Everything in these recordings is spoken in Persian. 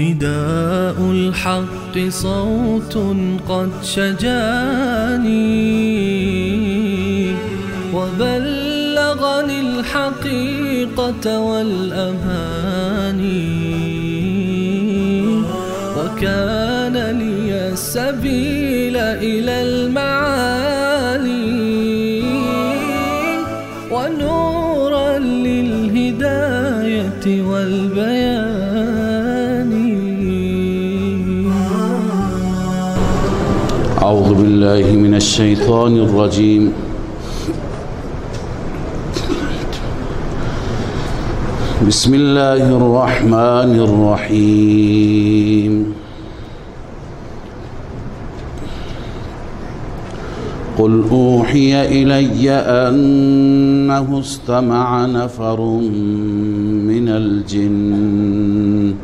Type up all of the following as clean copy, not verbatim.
نداء الحق صوت قد شجاني وبلغني الحقيقة والأماني وكان لي السبيل إلى المعالي ونورا للهداية والبيان. أعوذ بالله من الشيطان الرجيم. بسم الله الرحمن الرحيم. قل أوحي إلي أنه استمع نفر من الجن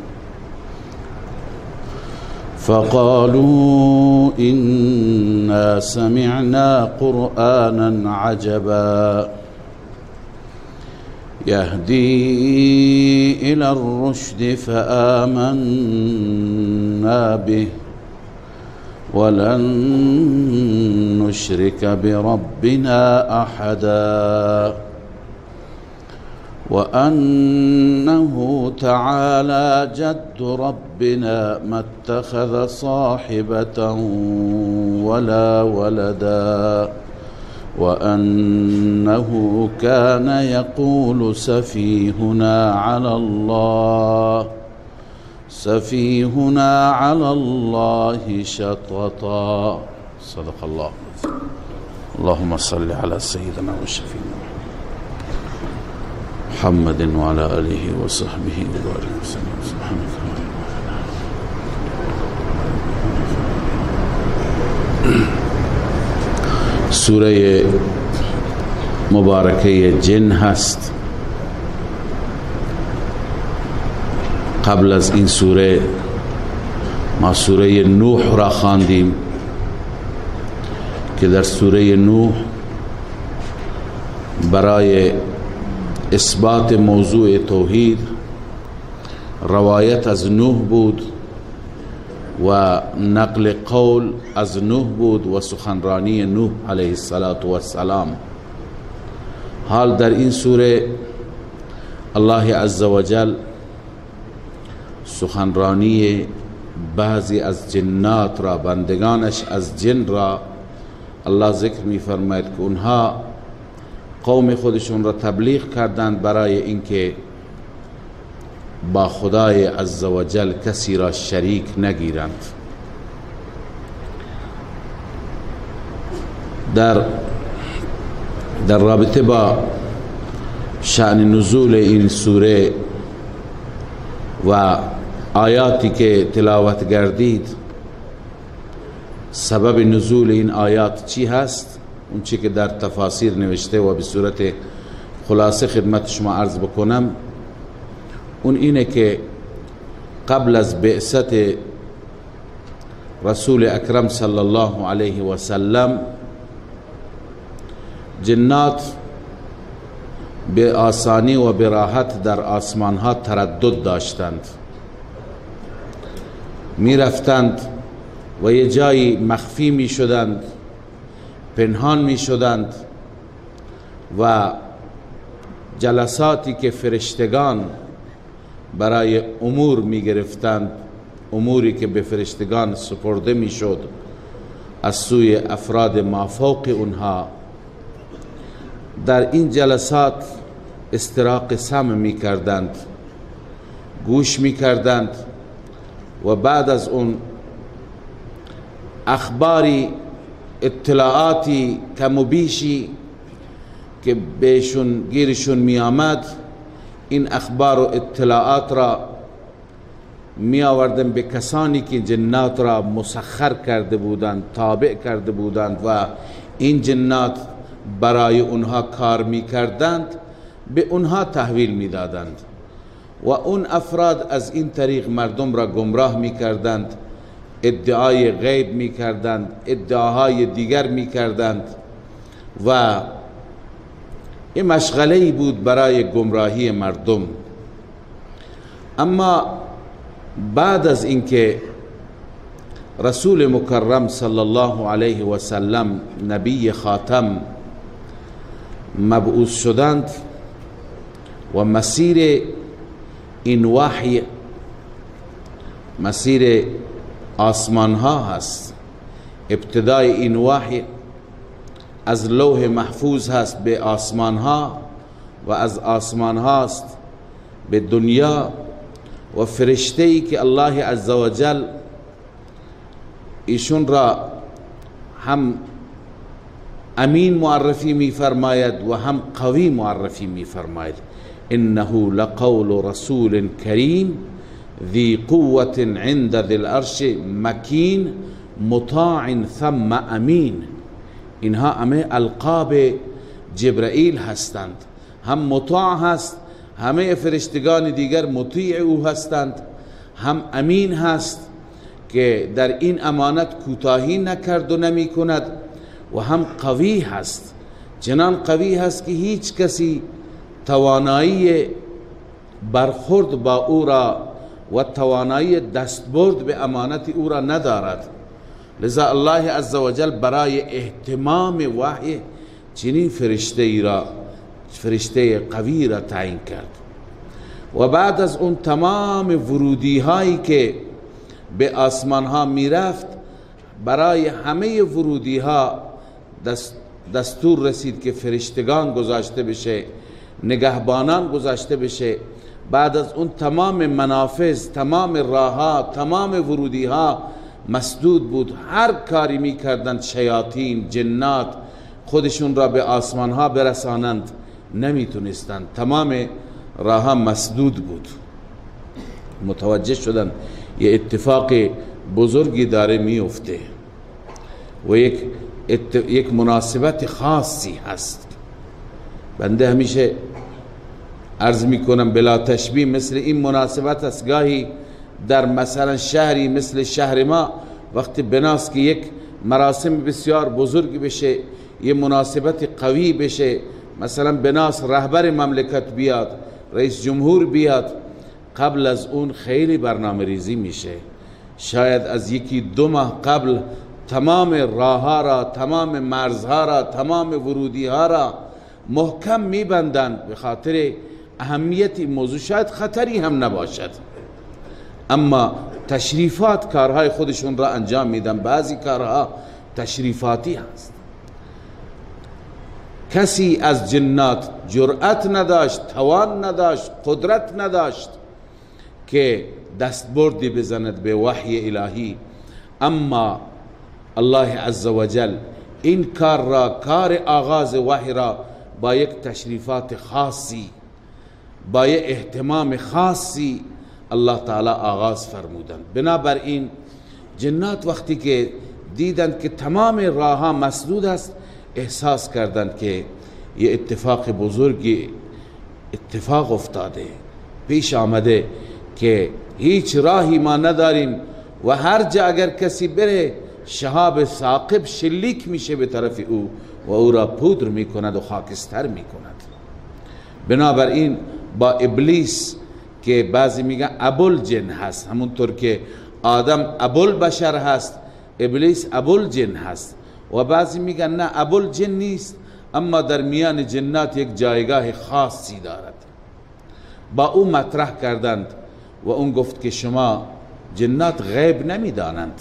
فقالوا إنا سمعنا قرآنا عجبا يهدي إلى الرشد فآمنا به ولن نشرك بربنا أحدا وأنه تعالى جد ربنا ما اتخذ صاحبة ولا ولدا وأنه كان يقول سفيهنا على الله شططا. صدق الله. اللهم صل على سيدنا وشفينا محمد وعلى آله وصحبه وبارك وسلم. سبحانك سوره مبارکه جن هست. قبل از این سوره ما سوره نوح را خواندیم که در سوره نوح برای اثبات موضوع توحید روایت از نوح بود و نقل قول از نوح بود و سخنرانی نوح علیه السلام. حال در این سوره الله عزوجل سخنرانی بعضی از جنات را، بندگانش از جن را الله ذکر می فرماید که اونها قوم خودشون را تبلیغ کردند برای اینکه با خدای عزوجل کسی را شریک نگیرند. در رابطه با شأن نزول این سوره و آیاتی که تلاوت گردید، سبب نزول این آیات چی هست؟ اون چی که در تفاسیر نوشته و به صورت خلاصه خدمت شما عرض بکنم، اون اینه که قبل از بعثت رسول اکرم صلی الله علیه و سلم جنات به آسانی و به راحت در آسمان ها تردد داشتند، می رفتند و یه جایی مخفی می شدند، پنهان می شدند و جلساتی که فرشتگان برای امور می گرفتند، اموری که به فرشتگان سپرده می شد از سوی افراد مافوق اونها، در این جلسات استراق سمع می کردند، گوش می کردند و بعد از اون اخباری، اطلاعاتی کم و بیشی که بهشون گیرشون می آمد این اخبار و اطلاعات را می آوردن به کسانی که جنات را مسخر کرده بودند، تابع کرده بودند و این جنات برای اونها کار می کردند، به اونها تحویل می دادند و اون افراد از این طریق مردم را گمراه می کردند، ادعای غیب می کردند، ادعاهای دیگر می کردند و این مشغله‌ای بود برای گمراهی مردم. اما بعد از اینکه رسول مکرم صلی الله علیه و سلم نبی خاتم مبعوث شدند و مسیر این وحی مسیر آسمان ها هست، ابتدای این وحی از لوح محفوظ هست به آسمان ها و از آسمان هاست به دنیا و فرشته‌ای که الله عزوجل ایشون را هم امین معرفی می فرماید و هم قوی معرفی می فرماید. انه لقول رسول کریم ذی قوة عند ذی العرش مکین مطاع ثم امین. اینها همه القاب جبرائیل هستند، هم مطاع هست، همه فرشتگان دیگر مطیع او هستند، هم امین هست که در این امانت کوتاهی نکرد و نمی کند و هم قوی هست، چنان قوی هست که هیچ کسی توانایی برخورد با او را و توانایی دستبرد به امانت او را ندارد. لذا الله عزوجل برای اهتمام وحی چنین فرشته قوی را تعیین کرد و بعد از اون تمام ورودی هایی که به آسمان ها می رفت، برای همه ورودی ها دستور رسید که فرشتگان گذاشته بشه، نگهبانان گذاشته بشه. بعد از اون تمام منافذ، تمام راه ها، تمام ورودی ها مسدود بود. هر کاری می کردند شیاطین، جنات خودشون را به آسمان ها برسانند نمی تونستند، تمام راه ها مسدود بود. متوجه شدند یه اتفاق بزرگی داره می افته و یک مناسبت خاصی هست. بنده همیشه عرض می کنم بلا تشبیه، مثل این مناسبت است گاهی در مثلا شهری مثل شهر ما وقتی بناست که یک مراسم بسیار بزرگ بشه، یه مناسبت قوی بشه، مثلا بناست رهبر مملکت بیاد، رئیس جمهور بیاد، قبل از اون خیلی برنامه ریزی میشه. شاید از یکی دو ماه قبل تمام راه ها را، تمام مرزها را، تمام ورودی ها را محکم میبندند به خاطر اهمیت این موضوع. شاید خطری هم نباشد، اما تشریفات کارهای خودشون را انجام میدن. بعضی کارها تشریفاتی هست. کسی از جنات جرأت نداشت، توان نداشت، قدرت نداشت که دستبردی بزند به وحی الهی، اما الله عزوجل این کار را، کار آغاز وحی را با یک تشریفات خاصی، با یک اهتمام خاصی الله تعالی آغاز فرمودند. بنابراین جنات وقتی که دیدند که تمام راه ها مسدود است، احساس کردند که یه اتفاق بزرگی اتفاق افتاده، پیش آمده که هیچ راهی ما نداریم و هر جا اگر کسی بره شهاب ثاقب شلیک میشه به طرف او و او را پودر میکند و خاکستر میکند. بنابراین با ابلیس که بعضی میگن ابوالجن هست، همونطور که آدم ابوالبشر هست، ابلیس ابوالجن هست، و بعضی میگن نه ابوالجن نیست، اما در میان جنات یک جایگاه خاصی دارد. با او مطرح کردند و اون گفت که شما جنات غیب نمیدانند.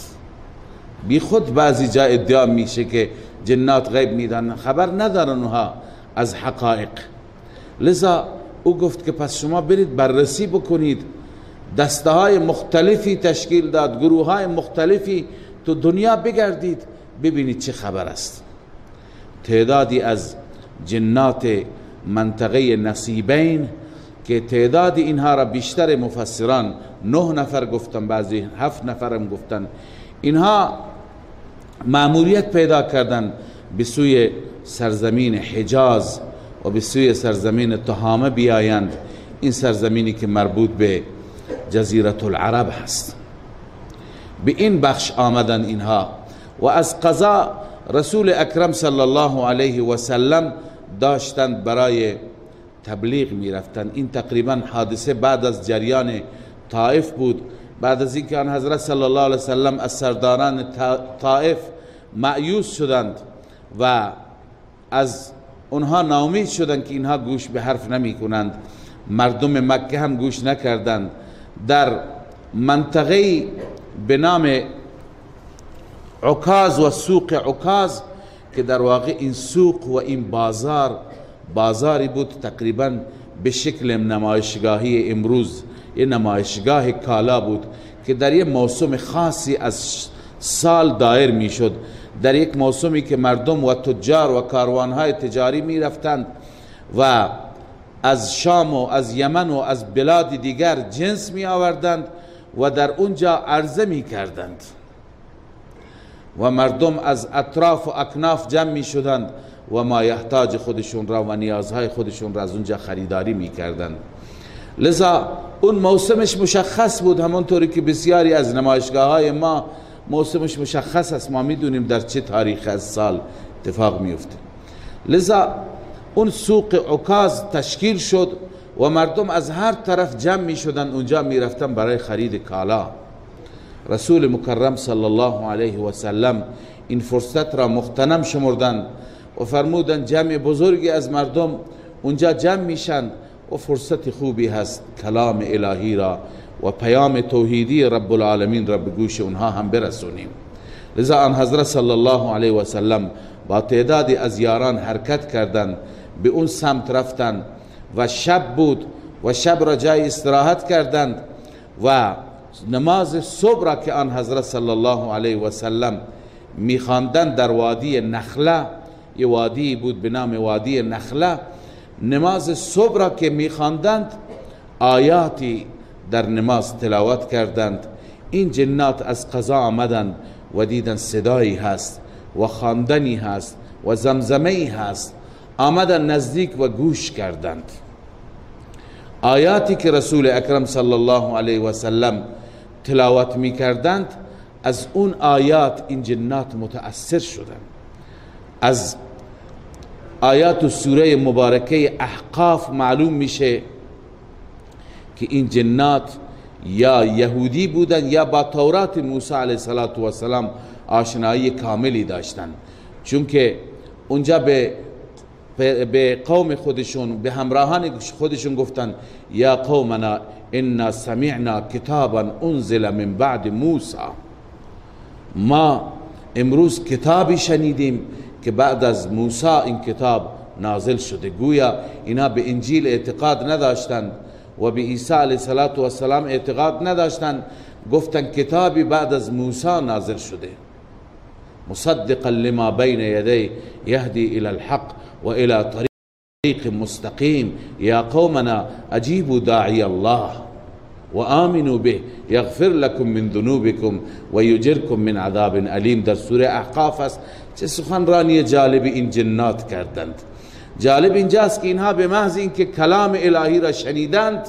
بی خود بعضی جا ادعا میشه که جنات غیب میدانند، خبر ندارن اونها از حقایق. لذا او گفت که پس شما برید بررسی بکنید. دسته های مختلفی تشکیل داد، گروه های مختلفی تو دنیا بگردید ببینید چه خبر است. تعدادی از جنات منطقه نصیبین که تعداد اینها را بیشتر مفسران 9 نفر گفتن، بعضی 7 نفر هم گفتن، اینها مأموریت پیدا کردن به سوی سرزمین حجاز و به سوی سرزمین تهامه بیایند. این سرزمینی که مربوط به جزیره العرب هست. به این بخش آمدن اینها و از قضا رسول اکرم صلی الله علیه و سلم داشتند برای تبلیغ می رفتند. این تقریبا حادثه بعد از جریان طائف بود، بعد از اینکه آن حضرت صلی الله علیه و سلم از سرداران طائف مایوس شدند و از اونها ناامید شدند که اینها گوش به حرف نمی کنند. مردم مکه هم گوش نکردند. در منطقه به نام عکاظ و سوق عکاظ که در واقع این سوق و این بازاری بود تقریبا به شکل نمایشگاهی امروز، یه نمایشگاه کالا بود که در یک موسم خاصی از سال دایر می شد، در یک موسمی که مردم و تجار و کاروانهای تجاری می رفتند و از شام و از یمن و از بلاد دیگر جنس می آوردند و در اونجا عرضه می کردند و مردم از اطراف و اکناف جمع می شدند و مایحتاج خودشون را و نیازهای خودشون را از اونجا خریداری می کردند. لذا اون موسمش مشخص بود، همونطوری که بسیاری از نمایشگاه های ما موسمش مشخص است، ما می دونیم در چه تاریخ از سال اتفاق می افته. لذا اون سوق عکاظ تشکیل شد و مردم از هر طرف جمع می شدن، اونجا می رفتن برای خرید کالا. رسول مکرم صلی الله علیه و سلم این فرصت را مغتنم شمردند و فرمودند جمع بزرگی از مردم اونجا جمع میشن و فرصت خوبی هست کلام الهی را و پیام توحیدی رب العالمین را به گوش اونها هم برسونیم. لذا آن حضرت صلی الله علیه و سلم با تعدادی از یاران حرکت کردند، به اون سمت رفتند و شب بود و شب را جای استراحت کردند و نماز صبح را که آن حضرت صلی الله علیه و سلم می‌خواندند در وادی نخله، یه وادی بود به نام وادی نخله، نماز صبح را که می‌خواندند آیاتی در نماز تلاوت کردند. این جنات از قضا آمدند و دیدند صدایی هست و خواندنی هست و زمزمه‌ای هست، آمدند نزدیک و گوش کردند. آیاتی که رسول اکرم صلی الله علیه و سلم تلاوت می کردند، از اون آیات این جنات متأثر شدند. از آیات سوره مبارکه احقاف معلوم میشه که این جنات یا یهودی بودند یا با تورات موسی علیه السلام آشنایی کاملی داشتند، چون که اونجا به قوم خودشون، به همراهان خودشون گفتن یا قومنا انا سمعنا کتابا انزل من بعد موسی، ما امروز کتابی شنیدیم که بعد از موسی این کتاب نازل شده. گویا اینا به انجیل اعتقاد نداشتند و به عیسی علیه السلام اعتقاد نداشتند، گفتن کتابی بعد از موسی نازل شده، مصدقا لما بین یدی یهدی الى الحق و الى طریق مستقیم یا قومنا اجیبوا داعی الله و آمنوا به یغفر لكم من ذنوبكم و یجركم من عذاب علیم. در سوره احقاف است. چه سخنرانی جالب این جنات کردند. جالب اینجاست که اینها به محض اینکه کلام الهی را شنیدند،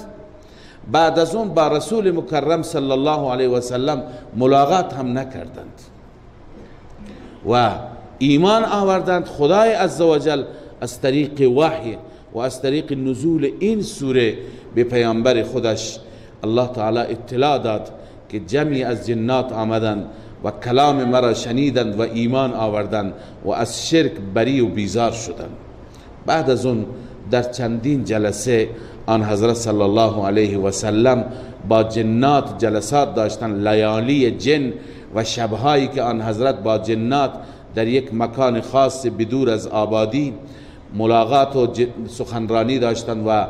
بعد از اون با رسول مکرم صلی الله علیه و سلم ملاقات هم نکردند و ایمان آوردند. خدای عزوجل از طریق وحی و از طریق نزول این سوره به پیامبر خودش الله تعالی اطلاع داد که جمعی از جنات آمدند و کلام مرا شنیدند و ایمان آوردند و از شرک بری و بیزار شدند. بعد از اون در چندین جلسه آن حضرت صلی الله علیه و سلم با جنات جلسات داشتند، لیالی جن و شبهایی که آن حضرت با جنات در یک مکان خاص بدور از آبادی ملاقات و سخنرانی داشتند و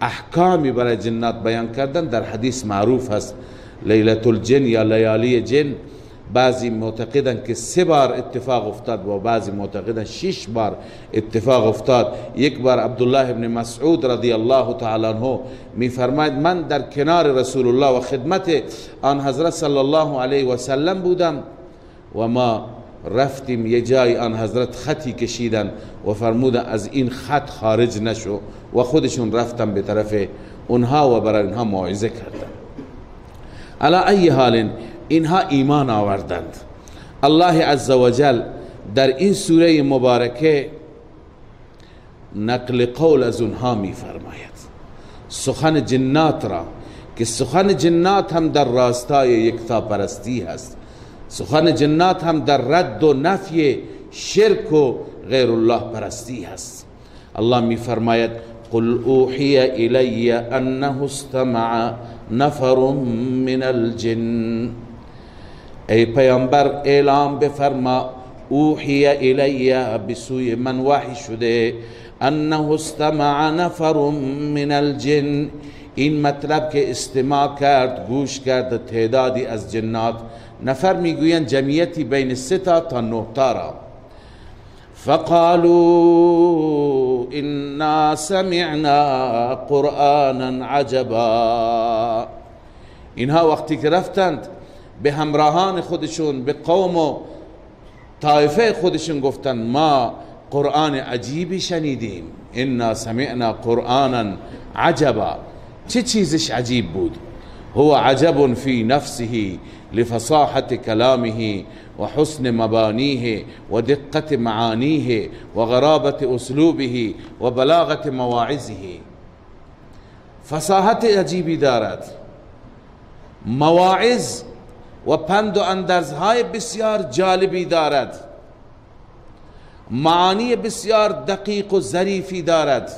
احکامی برای جنات بیان کردند. در حدیث معروف هست لیلة الجن یا لیالی جن، بعضی معتقدن که 3 بار اتفاق افتاد و بعضی معتقدن 6 بار اتفاق افتاد. یک بار عبدالله ابن مسعود رضی الله تعالی عنه میفرماید من در کنار رسول الله و خدمت آن حضرت صلی الله علیه و سلم بودم و ما رفتیم یه جای، آن حضرت خطی کشیدن و فرمودن از این خط خارج نشو و خودشون رفتن به طرف اونها و برای اونها موعظه کردن. علی ای حال اینها ایمان آوردند. الله عزوجل در این سوره مبارکه نقل قول از اونها می فرماید، سخن جنات را، که سخن جنات هم در راستای یکتاپرستی هست، سخن جنات هم در رد و نفی شرک و غیر الله پرستی هست. الله می فرماید قل اوحی الی انه استمع نفر من الجن، ای پیامبر اعلام بفرما، اوحی الی بسوی من وحی شده، انه استمع نفر من الجن، این مطلب که استماع کرد، گوش کرد تعدادی از جنات، نفر میگوین جمعیتی بین 3 تا 9 تا را، فقالوا انا سمعنا قرآنا عجبا، اینها وقتی که رفتند به همراهان خودشون، به قوم و طایفه خودشون گفتن ما قرآن عجیبی شنیدیم، انا سمعنا قرآنا عجبا. چه چیزش عجیب بود؟ هو عجب فی نفسه لفصاحت کلامه و حسن مبانیه و دقت معانیه و غرابت اسلوبه و بلاغت مواعظه. فصاحت عجیبی دارد، مواعظ و پند و اندرزهای بسیار جالبی دارد، معانی بسیار دقیق و ظریفی دارد،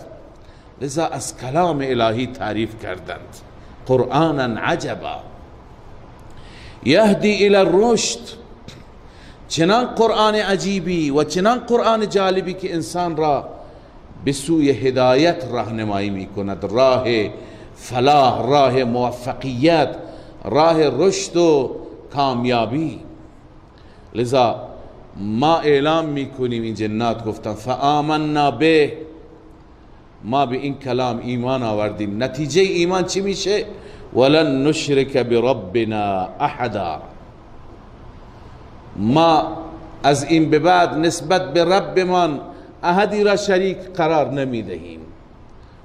لذا از کلام الهی تعریف کردند قرآنا عجبا یهدی الی الرشد. چنان قرآن عجیبی و چنان قرآن جالبی که انسان را به سوی هدایت راهنمایی می کند، راه فلاح، راه موفقیت، راه رشد و کامیابی. لذا ما اعلام میکنیم، این جنات گفتن فآمنا به، ما به این کلام ایمان آوردیم. نتیجه ایمان چی میشه؟ ولن نشرک بربنا احدا، ما از این به بعد نسبت به ربمان احدی را شریک قرار نمیدهیم.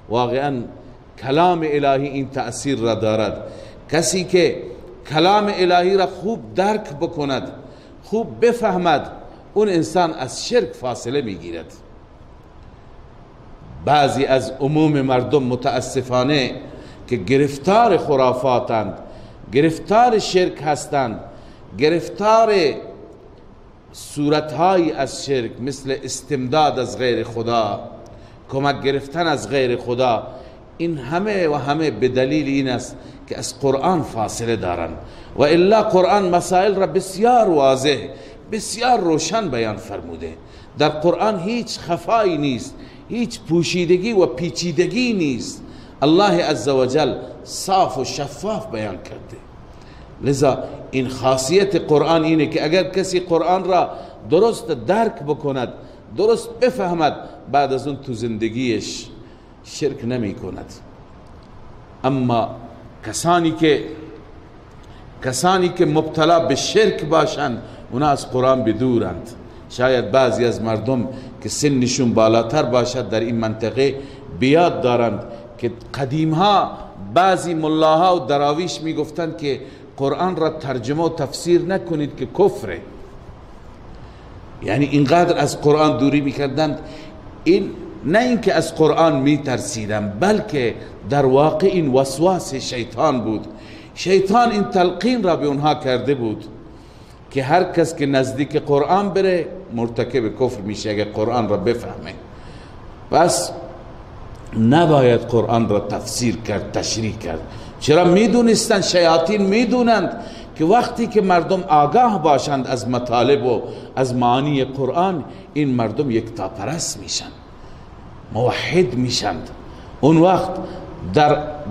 واقعا کلام الهی این تأثیر را دارد. کسی که کلام الهی را خوب درک بکند، خوب بفهمد، اون انسان از شرک فاصله میگیرد. بعضی از عموم مردم متاسفانه که گرفتار خرافاتند، گرفتار شرک هستند، گرفتار صورتهایی از شرک مثل استمداد از غیر خدا، کمک گرفتن از غیر خدا، این همه و همه به دلیل این است که از قرآن فاصله دارند. و الا قرآن مسائل را بسیار واضح، بسیار روشن بیان فرموده. در قرآن هیچ خفایی نیست، هیچ پوشیدگی و پیچیدگی نیست. الله عزوجل صاف و شفاف بیان کرده. لذا این خاصیت قرآن اینه که اگر کسی قرآن را درست درک بکند، درست بفهمد، بعد از اون تو زندگیش شرک نمی کند. اما کسانی که مبتلا به شرک باشند، اونا از قرآن بدورند. شاید بعضی از مردم که سنشون بالاتر باشد در این منطقه بیاد دارند که قدیمها بعضی ملاها و دراویش می گفتند که قرآن را ترجمه و تفسیر نکنید که کفره. یعنی اینقدر از قرآن دوری می کردند. این نه اینکه از قرآن می ترسیدن، بلکه در واقع این وسواس شیطان بود. شیطان این تلقین را به اونها کرده بود که هر کس که نزدیک قرآن بره مرتکب کفر میشه اگر قرآن را بفهمه. بس نباید قرآن را تفسیر کرد، تشریح کرد. چرا؟ میدونستند، شیاطین میدونند که وقتی که مردم آگاه باشند از مطالب و از معانی قرآن، این مردم یکتاپرست میشن، موحد میشند. اون وقت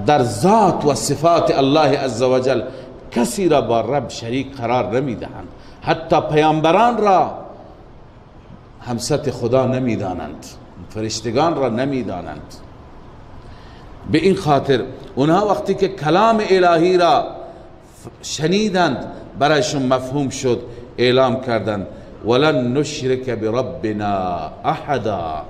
در ذات و صفات الله عزوجل کسی را با رب شریک قرار نمیدهند، حتی پیامبران را همسط خدا نمیدانند، فرشتگان را نمیدانند. به این خاطر اونها وقتی که کلام الهی را شنیدند برایشون مفهوم شد، اعلام کردند ولن نشرک بربنا احدا،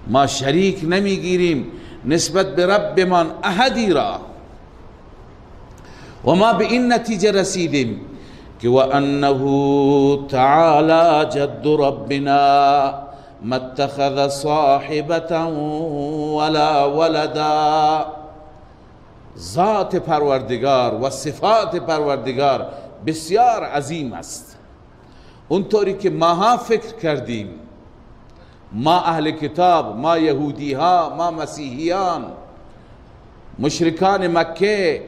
ما شریک نمیگیریم نسبت به ربمان احدی را. و ما به این نتیجه رسیدیم که و انه تعالی جد ربنا ما اتخذ صاحبة ولا ولدا، ذات پروردگار و صفات پروردگار بسیار عظیم است. اونطوری که ماها فکر کردیم، ما اهل کتاب، ما یهودی ها، ما مسیحیان، مشرکان مکه،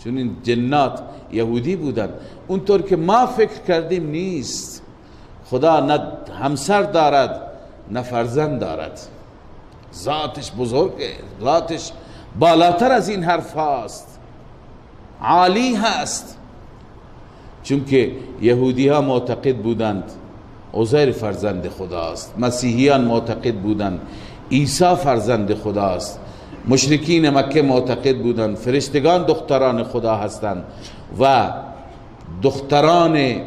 چون این جنات یهودی بودن، اونطور که ما فکر کردیم نیست. خدا نه همسر دارد نه فرزند دارد، ذاتش بزرگه، ذاتش بالاتر از این حرف هاست، عالی هست. چون که یهودی ها معتقد بودند عزیر فرزند خداست، مسیحیان معتقد بودند عیسی فرزند خداست، مشرکین مکه معتقد بودند فرشتگان دختران خدا هستند و دختران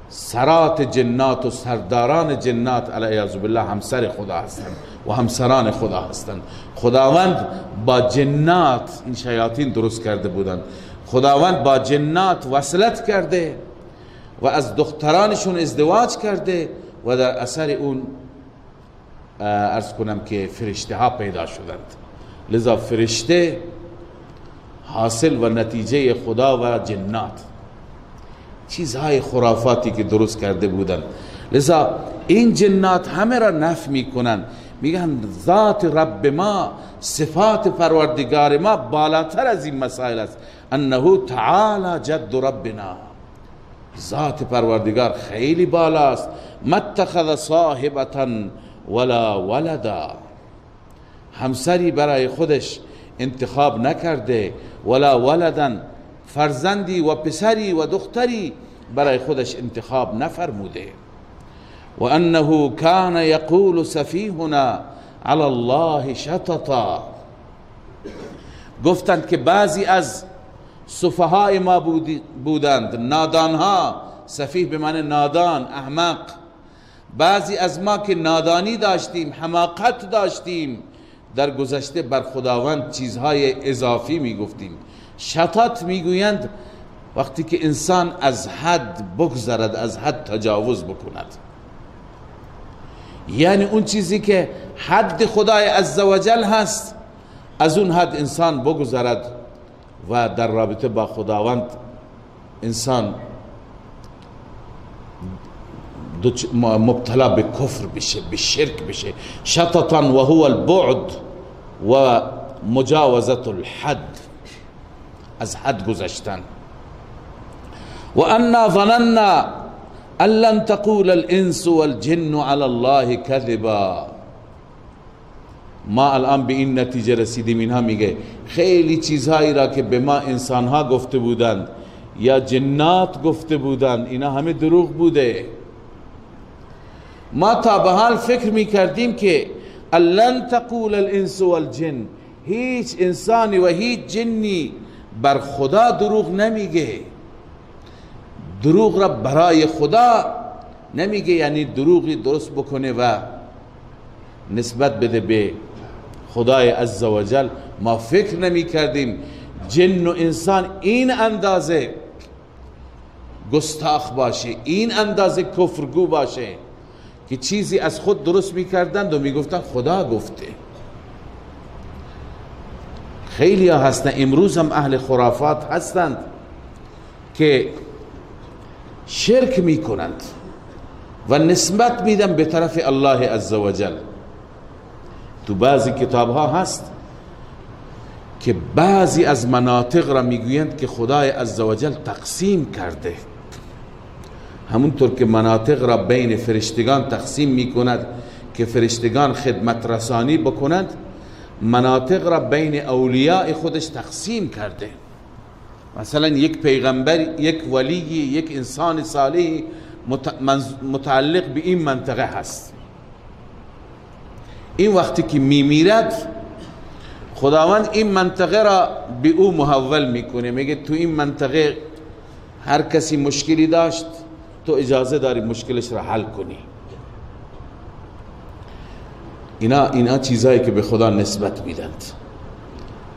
سرات جنات و سرداران جنات علیه بالله همسر خدا هستند و همسران خدا هستند. خداوند با جنات، این شیاطین درست کرده بودند، خداوند با جنات وصلت کرده و از دخترانشون ازدواج کرده و در اثر اون عرض کنم که فرشته ها پیدا شدند. لذا فرشته حاصل و نتیجه خدا و جنات، چیزهای خرافاتی که درست کرده بودند. لذا این جنات همه را نفی میکنن، میگن ذات رب ما، صفات پروردگار ما بالاتر از این مسائل است. انه تعالی جد ربنا، ذات پروردگار خیلی بالاست. ما اتخذ صاحبة ولا ولدا، همسری برای خودش انتخاب نکرده، ولا ولدا، فرزندی و پسری و دختری برای خودش انتخاب نفرموده. و انه کان یقول سفیهنا علی الله شططا، گفتند که بعضی از سفهای ما بودند، نادانها، سفیه به معنی نادان، احمق، بعضی از ما که نادانی داشتیم، حماقت داشتیم، در گذشته بر خداوند چیزهای اضافی میگفتیم. شطط میگویند وقتی که انسان از حد بگذرد، از حد تجاوز بکند، یعنی اون چیزی که حد خدای عزوجل هست از اون حد انسان بگذرد و در رابطه با خداوند انسان مبتلا به کفر بشه، به شرک بشه. شططا و هو البعد و مجاوزت الحد، از حد گذشتن. و انا ظننا ان لن تقول الانس والجن على الله كذبا، ما الان به این نتیجه رسیدیم. اینها میگه خیلی چیزهایی را که به ما انسانها گفته بودند یا جنات گفته بودند اینا همه دروغ بوده. ما تا به حال فکر میکردیم که لن تقول الانس والجن، هیچ انسانی و هیچ جنی بر خدا دروغ نمیگه، دروغ را برای خدا نمیگه، یعنی دروغی درست بکنه و نسبت بده به خدای عزوجل. ما فکر نمی کردیم جن و انسان این اندازه گستاخ باشه، این اندازه کفرگو باشه که چیزی از خود درست میکردند و میگفتند خدا گفته. خیلی ها هستند، امروز هم اهل خرافات هستند که شرک میکنند و نسبت میدن به طرف الله عزوجل. تو بعضی کتاب ها هست که بعضی از مناطق را میگویند که خدای عزوجل تقسیم کرده، همونطور که مناطق را بین فرشتگان تقسیم میکند که فرشتگان خدمت رسانی بکنند، مناطق را بین اولیاء خودش تقسیم کرده. مثلا یک پیغمبر، یک ولی، یک انسان صالح متعلق به این منطقه هست. این وقتی که میمیرد خداوند این منطقه را به او محول میکنه، میگه تو این منطقه هر کسی مشکلی داشت تو اجازه داری مشکلش را حل کنی. اینا چیزایی که به خدا نسبت میدند.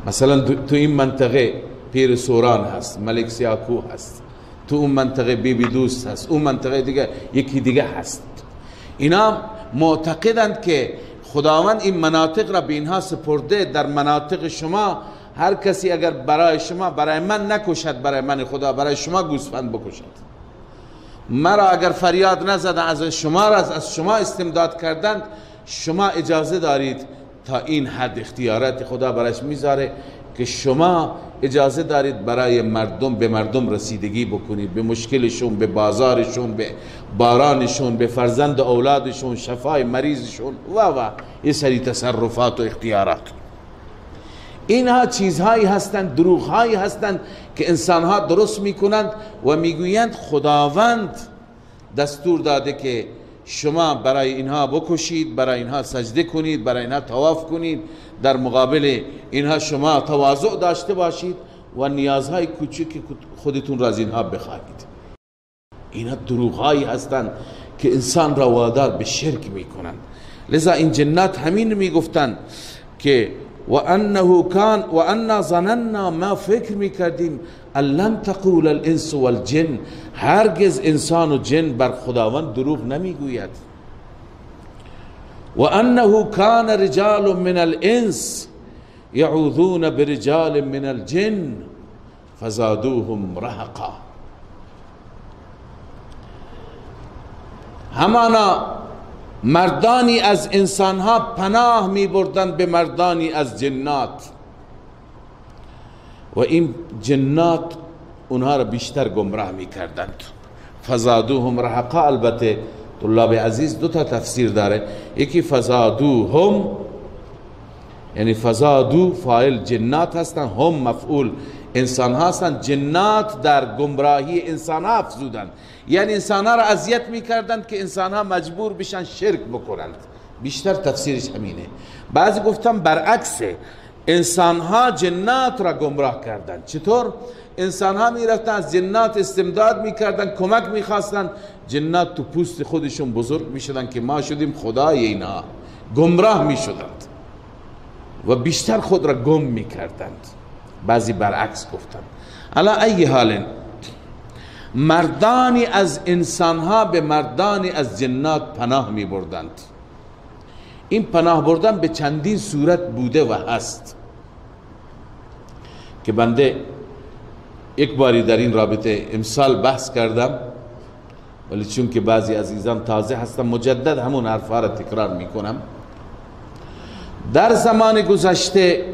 مثلا تو این منطقه پیر سوران هست، ملک سیاکو هست، تو اون منطقه بیبی دوست هست، اون منطقه دیگه یکی دیگه هست. اینا معتقدند که خداوند این مناطق را به اینها سپرده. در مناطق شما هر کسی اگر برای شما، برای من نکشد، برای من خدا برای شما گوسفند بکشد، مرا اگر فریاد نزد از شما را از شما استمداد کردند، شما اجازه دارید تا این حد اختیارات خدا برایش میذاره که شما اجازه دارید برای مردم، به مردم رسیدگی بکنید، به مشکلشون، به بازارشون، به بارانشون، به فرزند اولادشون، شفای مریضشون و یه سری تصرفات و اختیارات. اینها چیزهایی هستند، دروغهایی هستند که انسانها درست میکنند و میگویند خداوند دستور داده که شما برای اینها بکشید، برای اینها سجده کنید، برای اینها طواف کنید، در مقابل اینها شما تواضع داشته باشید و نیازهای کوچک خودتون را از اینها بخواهید. اینها دروغهایی هستند که انسان را وادار به شرک میکنند. لذا این جنات همین میگفتند که و انا ظننا، ما فکر میکردیم لن تقول الانس والجن، هرگز انسان و جن بر خداوند دروغ نمیگوید. و انه کان رجال من الانس یعوذون برجال من الجن فزادوهم رهقا. همانا مردانی از انسانها پناه می بردن به مردانی از جنات و این جنات اونها را بیشتر گمراه می کردند. فزادوهم رهقا، البته طلاب عزیز دو تا تفسیر داره. یکی فزادوهم یعنی فزادو فاعل جنات هستن، هم مفعول انسان هستن. جنات در گمراهی انسان ها افزودند، یعنی انسان ها را اذیت میکردند که انسان ها مجبور بشن شرک بکنند. بیشتر تفسیرش همینه. بعضی گفتم برعکسه، انسان ها جنات را گمراه کردند. چطور؟ انسان ها میرفتن از جنات استمداد میکردن، کمک میخواستن، جنات تو پوست خودشون بزرگ میشدن که ما شدیم خدای اینها، گمراه میشدند و بیشتر خود را گم میکردند. بعضی برعکس گفتند. علا ای حال، مردانی از انسانها به مردانی از جنات پناه می بردند. این پناه بردن به چندین صورت بوده و هست که بنده یک باری در این رابطه امسال بحث کردم، ولی چون که بعضی عزیزان تازه هستم مجدد همون حرفا را تکرار می کنم. در زمان گذشته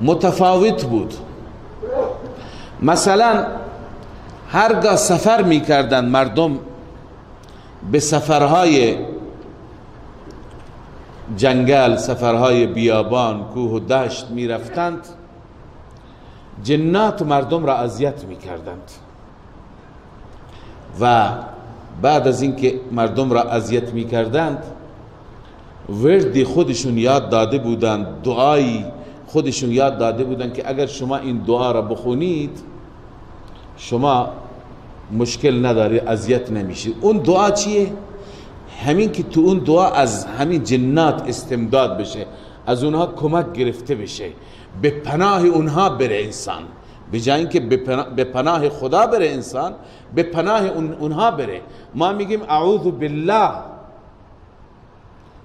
متفاوت بود. مثلا هرگاه سفر می کردن مردم، به سفرهای جنگل، سفرهای بیابان، کوه و دشت می رفتند، جنات مردم را اذیت می کردند و بعد از اینکه مردم را اذیت می کردند وردی خودشون یاد داده بودند، دعایی خودشون یاد داده بودند که اگر شما این دعا را بخونید شما مشکل نداری، اذیت نمیشید. اون دعا چیه؟ همین که تو اون دعا از همین جنات استمداد بشه، از اونها کمک گرفته بشه، به پناه اونها بره انسان، به جای اینکه به پناه خدا بره انسان، به پناه اونها بره. ما میگیم اعوذ بالله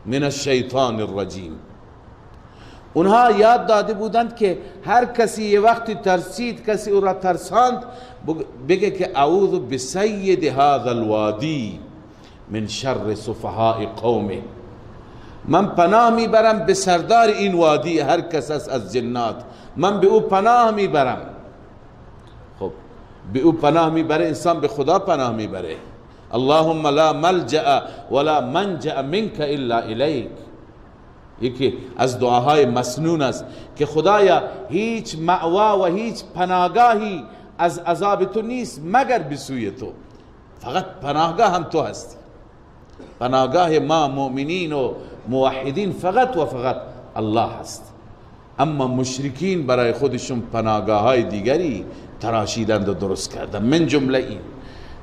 من الشیطان الرجیم. اونها یاد داده بودند که هر کسی یه وقتی ترسید، کسی او را ترساند، بگه که اعوذ بسید هذا الوادی من شر سفهاء قومه. من پناه میبرم به سردار این وادی، هر کس از جنات، من به او پناه میبرم. خب به او پناه میبره، انسان به خدا پناه میبره. اللهم لا ملجأ ولا منجأ منك الا الیک. یکی از دعاهای مسنون است که خدایا هیچ مأوا و هیچ پناهگاهی از عذاب تو نیست مگر به سوی تو، فقط پناهگاه هم تو هستی. پناهگاه ما مؤمنین و موحدین فقط و فقط الله هست. اما مشرکین برای خودشون پناهگاه های دیگری تراشیدند و درست کردند. من جمله این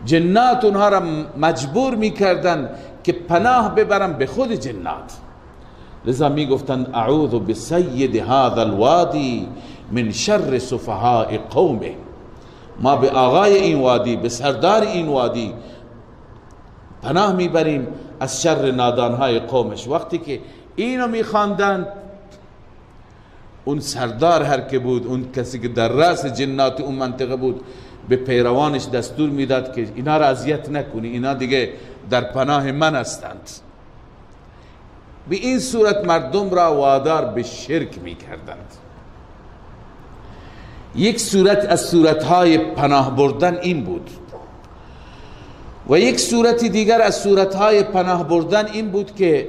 جنات اونها را مجبور میکردند که پناه ببرن به خود جنات. لذا میگفتند اعوذ بسید هذا الوادی من شر سفهاء قومه، ما به آقای این وادی، به سردار این وادی پناه میبریم از شر نادانهای قومش. وقتی که اینو میخواندند اون سردار هر که بود، اون کسی که در رأس جنات اون منطقه بود، به پیروانش دستور میداد که اینا را اذیت نکنی، اینا دیگه در پناه من هستند. به این صورت مردم را وادار به شرک میکردند. یک صورت از صورتهای پناه بردن این بود و یک صورت دیگر از صورتهای پناه بردن این بود که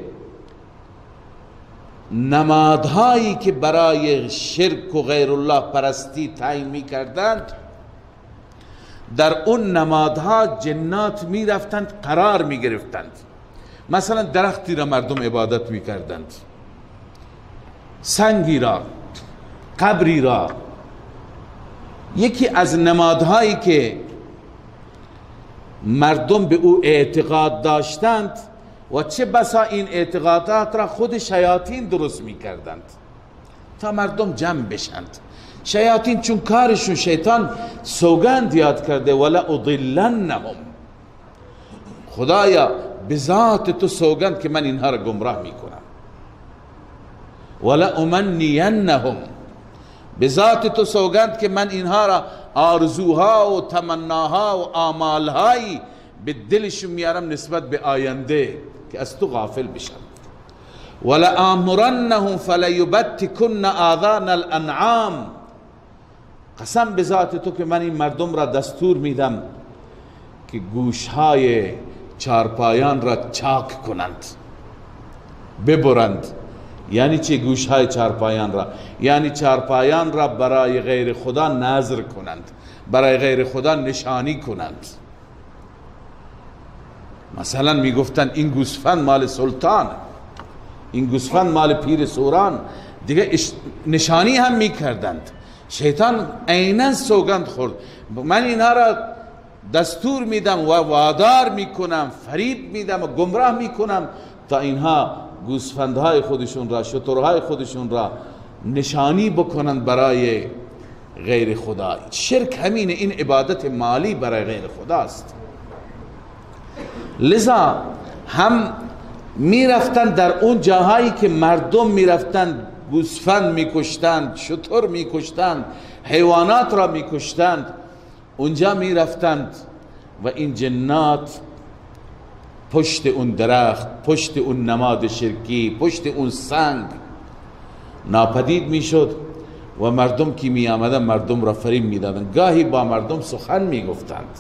نمادهایی که برای شرک و غیر الله پرستی تعیین می کردند، در اون نمادها جنات می رفتند قرار می گرفتند. مثلا درختی را مردم عبادت می کردند، سنگی را، قبری را. یکی از نمادهایی که مردم به او اعتقاد داشتند و چه بسا این اعتقادات را خود شیاطین درست می کردند تا مردم جمع بشند. شیاطین چون کارشون، شیطان سوگند یاد کرده ولا اضلنهم، خدایا به ذات تو سوگند که من اینها را گمراه می کنم، ولا امنینهم، به ذات تو سوگند که من اینها را آرزوها و تمناها و آمالهایی به دلشون میارم نسبت به آینده که از تو غافل بشن. ولآمرنهم فلیبتکن آذان الانعام، قسم به ذات تو که من این مردم را دستور میدم که گوشهای چارپایان را چاک کنند، ببرند. یعنی چه گوشهای چارپایان را؟ یعنی چارپایان را برای غیر خدا نذر کنند، برای غیر خدا نشانی کنند. مثلا میگفتند این گوسفند مال سلطان، این گوسفند مال پیر سوران، دیگه نشانی هم میکردند. شیطان عیناً سوگند خورد، من اینها را دستور میدم و وادار میکنم، فریب میدم و گمراه میکنم تا اینها گوسفندهای خودشون را، شترهای خودشون را نشانی بکنند برای غیر خدا. شرک همینه، این عبادت مالی برای غیر خداست. لذا هم میرفتند در اون جاهایی که مردم میرفتند گوسفند میکشتند، شتر میکشتند، حیوانات را میکشتند، اونجا میرفتند و این جنات پشت اون درخت، پشت اون نماد شرکی، پشت اون سنگ ناپدید میشد و مردم که می آمدن مردم را فریب میدادند. گاهی با مردم سخن میگفتند،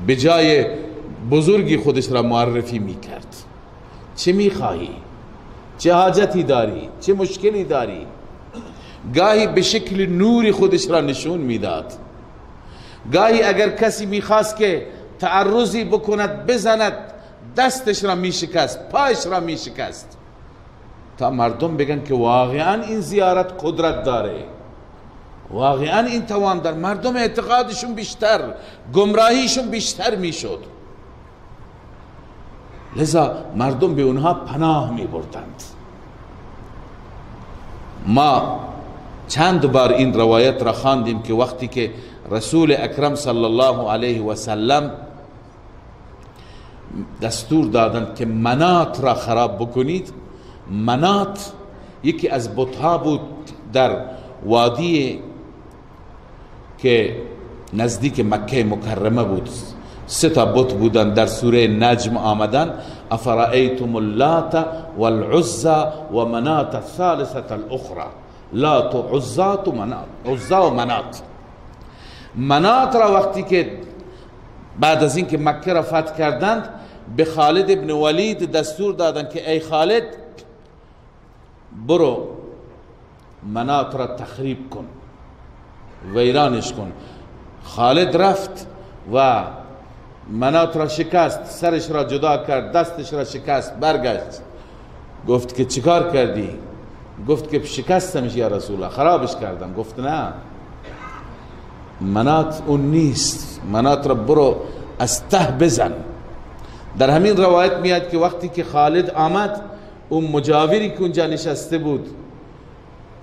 به جای بزرگی خودش را معرفی میکرد. چه میخواهی؟ چه حاجتی داری؟ چه مشکلی داری؟ گاهی به شکل نوری خودش را نشون میداد. گاهی اگر کسی میخواست که تعرضی بکند، بزند، دستش را میشکست، پایش را میشکست تا مردم بگن که واقعا این زیارت قدرت داره، واقعا این توان داره. مردم اعتقادشون بیشتر، گمراهیشون بیشتر میشد. لذا مردم به اونها پناه می بردند. ما چند بار این روایت را خواندیم که وقتی که رسول اکرم صلی الله علیه و سلم دستور دادند که منات را خراب بکنید. منات یکی از بت‌ها بود در وادی که نزدیک مکه مکرمه بود. 3 بت بودن، در سوره نجم آمدن: افرأیتم اللات والعزى و منات الثالثة الاخرى، لات و عزا و منات. منات را وقتی که بعد از این که مکه را فتح کردند به خالد ابن ولید دستور دادند که ای خالد برو منات را تخریب کن، ویرانش کن. خالد رفت و منات را شکست، سرش را جدا کرد، دستش را شکست، برگشت گفت که چیکار کردی؟ گفت که شکستمش یا رسول الله، خرابش کردم. گفت نه، منات اون نیست، منات را برو از ته بزن. در همین روایت میاد که وقتی که خالد آمد، اون مجاوری که اونجا نشسته بود،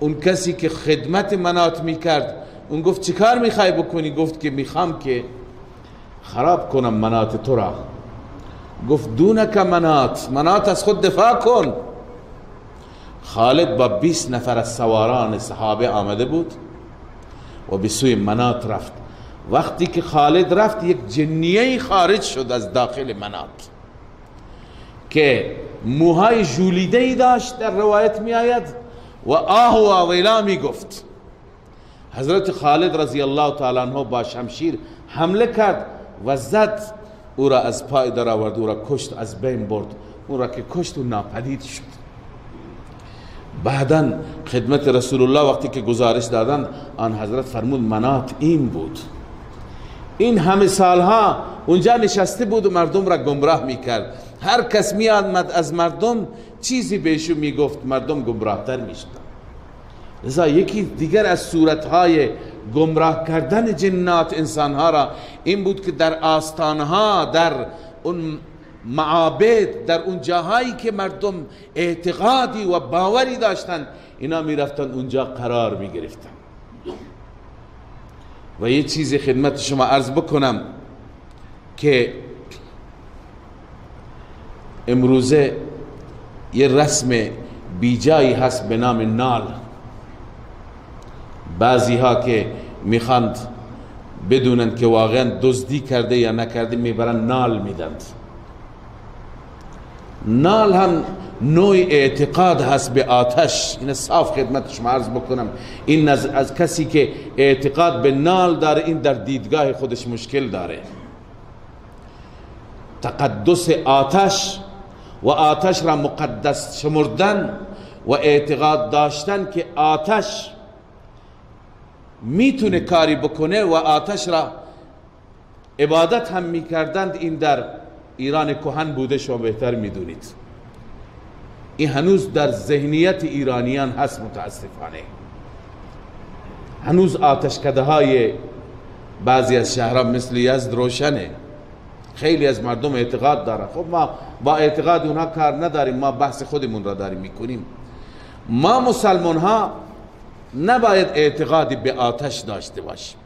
اون کسی که خدمت منات میکرد، اون گفت چیکار میخوای بکنی؟ گفت که میخوام که خراب کنم منات تو را. گفت دونک منات، منات از خود دفاع کن. خالد با 20 نفر از سواران صحابه آمده بود و به سوی منات رفت. وقتی که خالد رفت، یک جنیه خارج شد از داخل منات که موهای ژولیده ای داشت، در روایت می آید، و آه و آویلا می گفت. حضرت خالد رضی الله تعالی عنه با شمشیر حمله کرد و زد، او را از پای در آورد، او را کشت، از بین برد. او را که کشت و ناپدید شد. بعداً خدمت رسول الله وقتی که گزارش دادن، آن حضرت فرمود منات این بود، این همه سالها اونجا نشسته بود و مردم را گمراه میکرد. هر کس میآمد از مردم چیزی بهشون میگفت، مردم گمراهتر میشدن. لذا یکی دیگر از صورتهای گمراه کردن جنات انسانها را این بود که در آستانها، در اون معابد، در اون جاهایی که مردم اعتقادی و باوری داشتن، اینا میرفتن اونجا قرار میگرفتن. و یه چیزی خدمت شما عرض بکنم که امروزه یه رسم بیجایی هست به نام نال. بعضی ها که میخواند بدونن که واقعا دزدی کرده یا نکرده، میبرن نال میدند. نال هم نوع اعتقاد هست به آتش. این صاف خدمت شما عرض بکنم، این از کسی که اعتقاد به نال داره، این در دیدگاه خودش مشکل داره. تقدس آتش و آتش را مقدس شمردن و اعتقاد داشتن که آتش میتونه کاری بکنه و آتش را عبادت هم میکردند، این در ایران کهن بوده، شما بهتر میدونید. این هنوز در ذهنیت ایرانیان هست متاسفانه. هنوز آتشکده های بعضی از شهرها مثل یزد روشنه. خیلی از مردم اعتقاد دارن. خب ما با اعتقاد اونها کار نداریم، ما بحث خودمون را داریم میکنیم. ما مسلمان ها نباید اعتقادی به آتش داشته باشیم.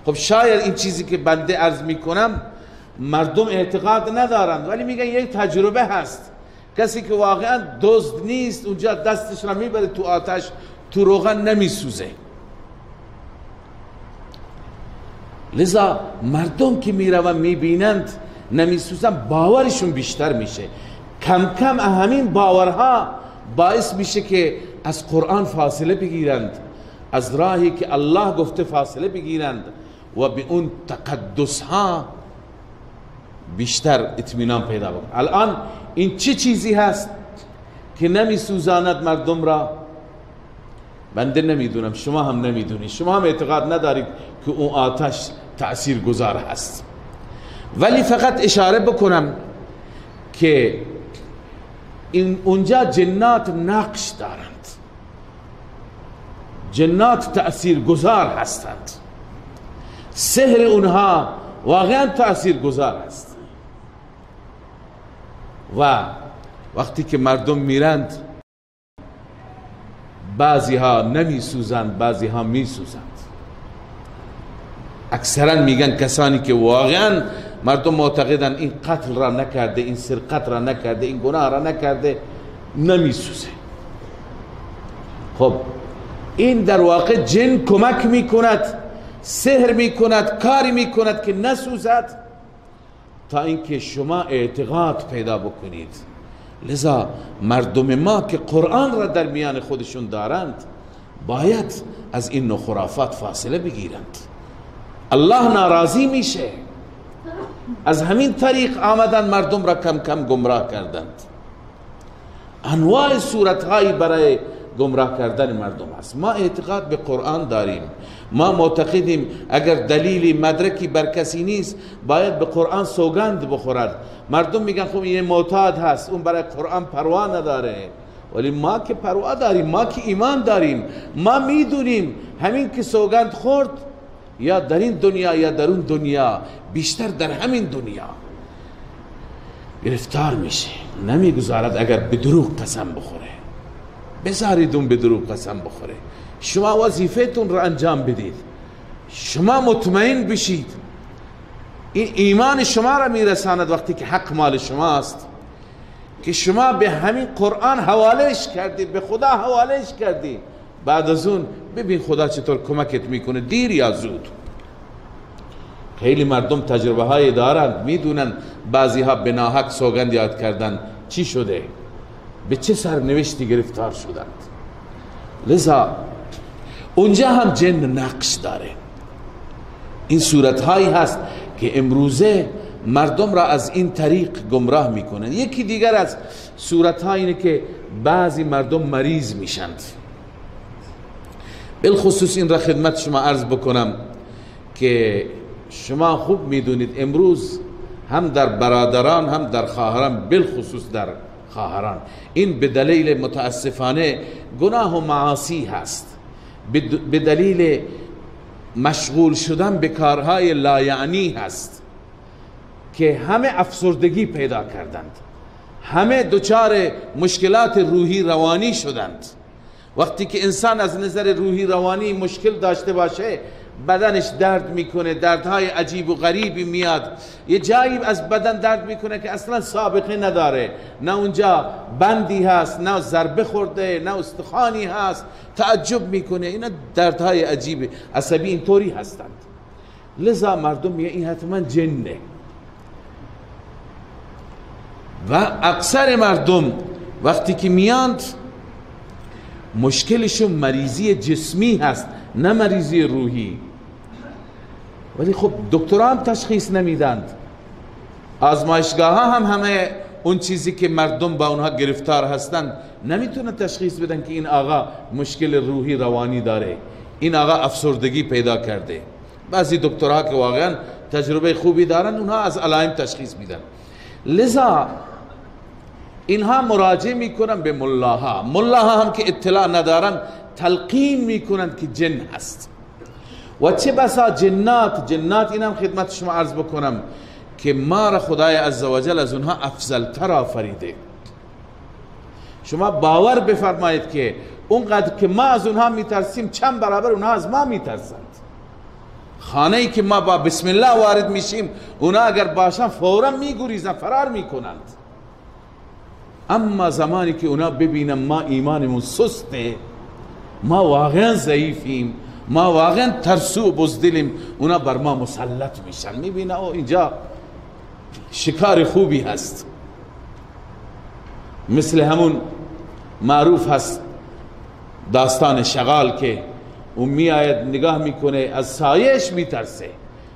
خب شاید این چیزی که بنده عرض میکنم مردم اعتقاد ندارند، ولی میگن یک تجربه هست. کسی که واقعا دزد نیست اونجا دستش را میبره تو آتش، تو روغن نمیسوزه. لذا مردم که میرون میبینند نمیسوزن، باورشون بیشتر میشه. کم کم همین باورها باعث میشه که از قرآن فاصله بگیرند، از راهی که الله گفته فاصله بگیرند و به اون تقدس ها بیشتر اطمینان پیدا بکنند. الان این چه چیزی هست که نمیسوزاند مردم را؟ بنده نمیدونم، شما هم نمیدونید، شما هم اعتقاد ندارید که اون آتش تأثیر گذار هست. ولی فقط اشاره بکنم که اونجا جنات نقش دارند، جنات تأثیر گذار هستند. سحر اونها واقعا تأثیر گذار است. و وقتی که مردم میرند، بعضی ها نمی سوزند، بعضی ها می سوزند. اکثرا میگن کسانی که واقعا مردم معتقدن این قتل را نکرده، این سرقت را نکرده، این گناه را نکرده، نمی سوزه. خب این در واقع جن کمک میکند، سحر میکند، کاری میکند که نسوزد، تا اینکه شما اعتقاد پیدا بکنید. لذا مردم ما که قرآن را در میان خودشون دارند باید از این نوع خرافات فاصله بگیرند. الله ناراضی میشه. از همین طریق آمدن مردم را کم کم گمراه کردند. انواع صورتهایی برای گمراه کردن مردم است. ما اعتقاد به قرآن داریم، ما معتقدیم اگر دلیلی مدرکی بر کسی نیست باید به قرآن سوگند بخورد. مردم میگن خب این معتاد هست، اون برای قرآن پروا نداره، ولی ما که پروا داریم، ما که ایمان داریم، ما میدونیم همین که سوگند خورد یا در این دنیا یا در اون دنیا، بیشتر در همین دنیا گرفتار میشه. نمیگذارد اگر به دروغ قسم بخوره، بذارید اون به دروغ قسم بخوره. شما وظیفتون رو انجام بدید، شما مطمئن بشید. این ایمان شما را میرساند وقتی که حق مال شماست، که شما به همین قرآن حوالهش کردید، به خدا حوالهش کردید. بعد از اون ببین خدا چطور کمکت میکنه، دیر یا زود. خیلی مردم تجربه های دارند، میدونن بعضی ها به ناحق سوگند یاد کردن چی شده، به چه سرنوشتی گرفتار شدند. لذا اونجا هم جن نقش داره. این صورت هایی هست که امروزه مردم را از این طریق گمراه میکنن. یکی دیگر از صورت ها اینه که بعضی مردم مریض میشند. بالخصوص این را خدمت شما عرض بکنم که شما خوب میدونید امروز هم در برادران هم در خواهران، بالخصوص در خواهران، این به دلیل متاسفانه گناه و معاصی هست، به دلیل مشغول شدن به کارهای لایعنی هست که همه افسردگی پیدا کردند، همه دچار مشکلات روحی روانی شدند. وقتی که انسان از نظر روحی روانی مشکل داشته باشه، بدنش درد میکنه، دردهای عجیب و غریبی میاد، یه جایی از بدن درد میکنه که اصلا سابقه نداره، نه اونجا بندی هست، نه ضربه خورده، نه استخوانی هست، تعجب میکنه. اینا دردهای عجیب عصبی اینطوری هستند. لذا مردم میگه این حتما جنه. و اکثر مردم وقتی که میاند مشکلشون مریضی جسمی هست، نه مریضی روحی. ولی خب دکترها هم تشخیص نمیدند، آزمایشگاه ها هم همه اون چیزی که مردم با اونها گرفتار هستند نمیتونن تشخیص بدن که این آقا مشکل روحی روانی داره، این آقا افسردگی پیدا کرده. بعضی دکترها که واقعا تجربه خوبی دارن اونها از علائم تشخیص میدن. لذا اینها مراجعه میکنن به ملاها، ملاها هم که اطلاع ندارن تلقین میکنن که جن هست. و چه بسا جنات اینم خدمت شما عرض بکنم که ما را خدای عزوجل از اونها افضل تر آفریده. شما باور بفرمایید که اونقدر که ما از اونها میترسیم چند برابر اونها از ما میترسند. خانه ای که ما با بسم الله وارد میشیم اونها اگر باشن فورا میگریزن، فرار میکنند. اما زمانی که اونا ببینن ما ایمانمون سسته، ما واقعا ضعیفیم، ما واقعا ترسو و بزدلیم، اونا بر ما مسلط میشن. میبینن او اینجا شکار خوبی هست. مثل همون معروف هست داستان شغال که اون میآید نگاه میکنه از سایش میترسه،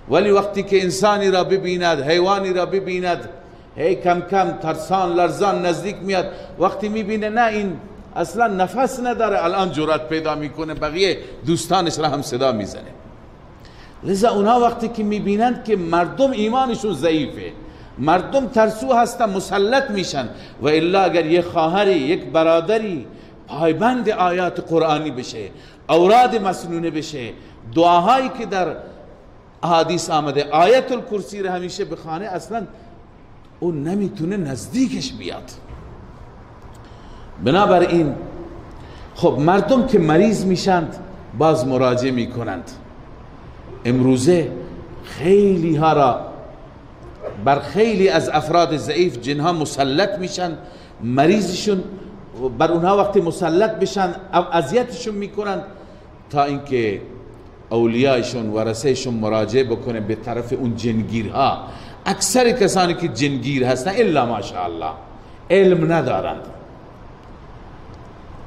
ولی وقتی که انسانی را ببیند، حیوانی را ببیند، هی کم کم ترسان لرزان نزدیک میاد. وقتی میبینه نه این اصلا نفس نداره، الان جرأت پیدا میکنه بقیه دوستانش را هم صدا میزنه. لذا اونها وقتی که میبینند که مردم ایمانشون ضعیفه، مردم ترسو هستن، مسلط میشن. و الا اگر یک خواهری، یک برادری پایبند آیات قرآنی بشه، اوراد مسنونه بشه، دعاهایی که در احادیث آمده، آیت الکرسی را همیشه بخونه، اصلا اون نمیتونه نزدیکش بیاد. بنابراین خب مردم که مریض میشند باز مراجعه میکنند. امروزه خیلی ها را بر خیلی از افراد ضعیف جنها مسلط میشن، مریضشون بر اونها وقتی مسلط بشن اذیتشون میکنند تا اینکه اولیایشون ورثهشون مراجعه بکنه به طرف اون جنگیرها. اکثر کسانی که جنگیر هستن الا ماشاءالله علم ندارند،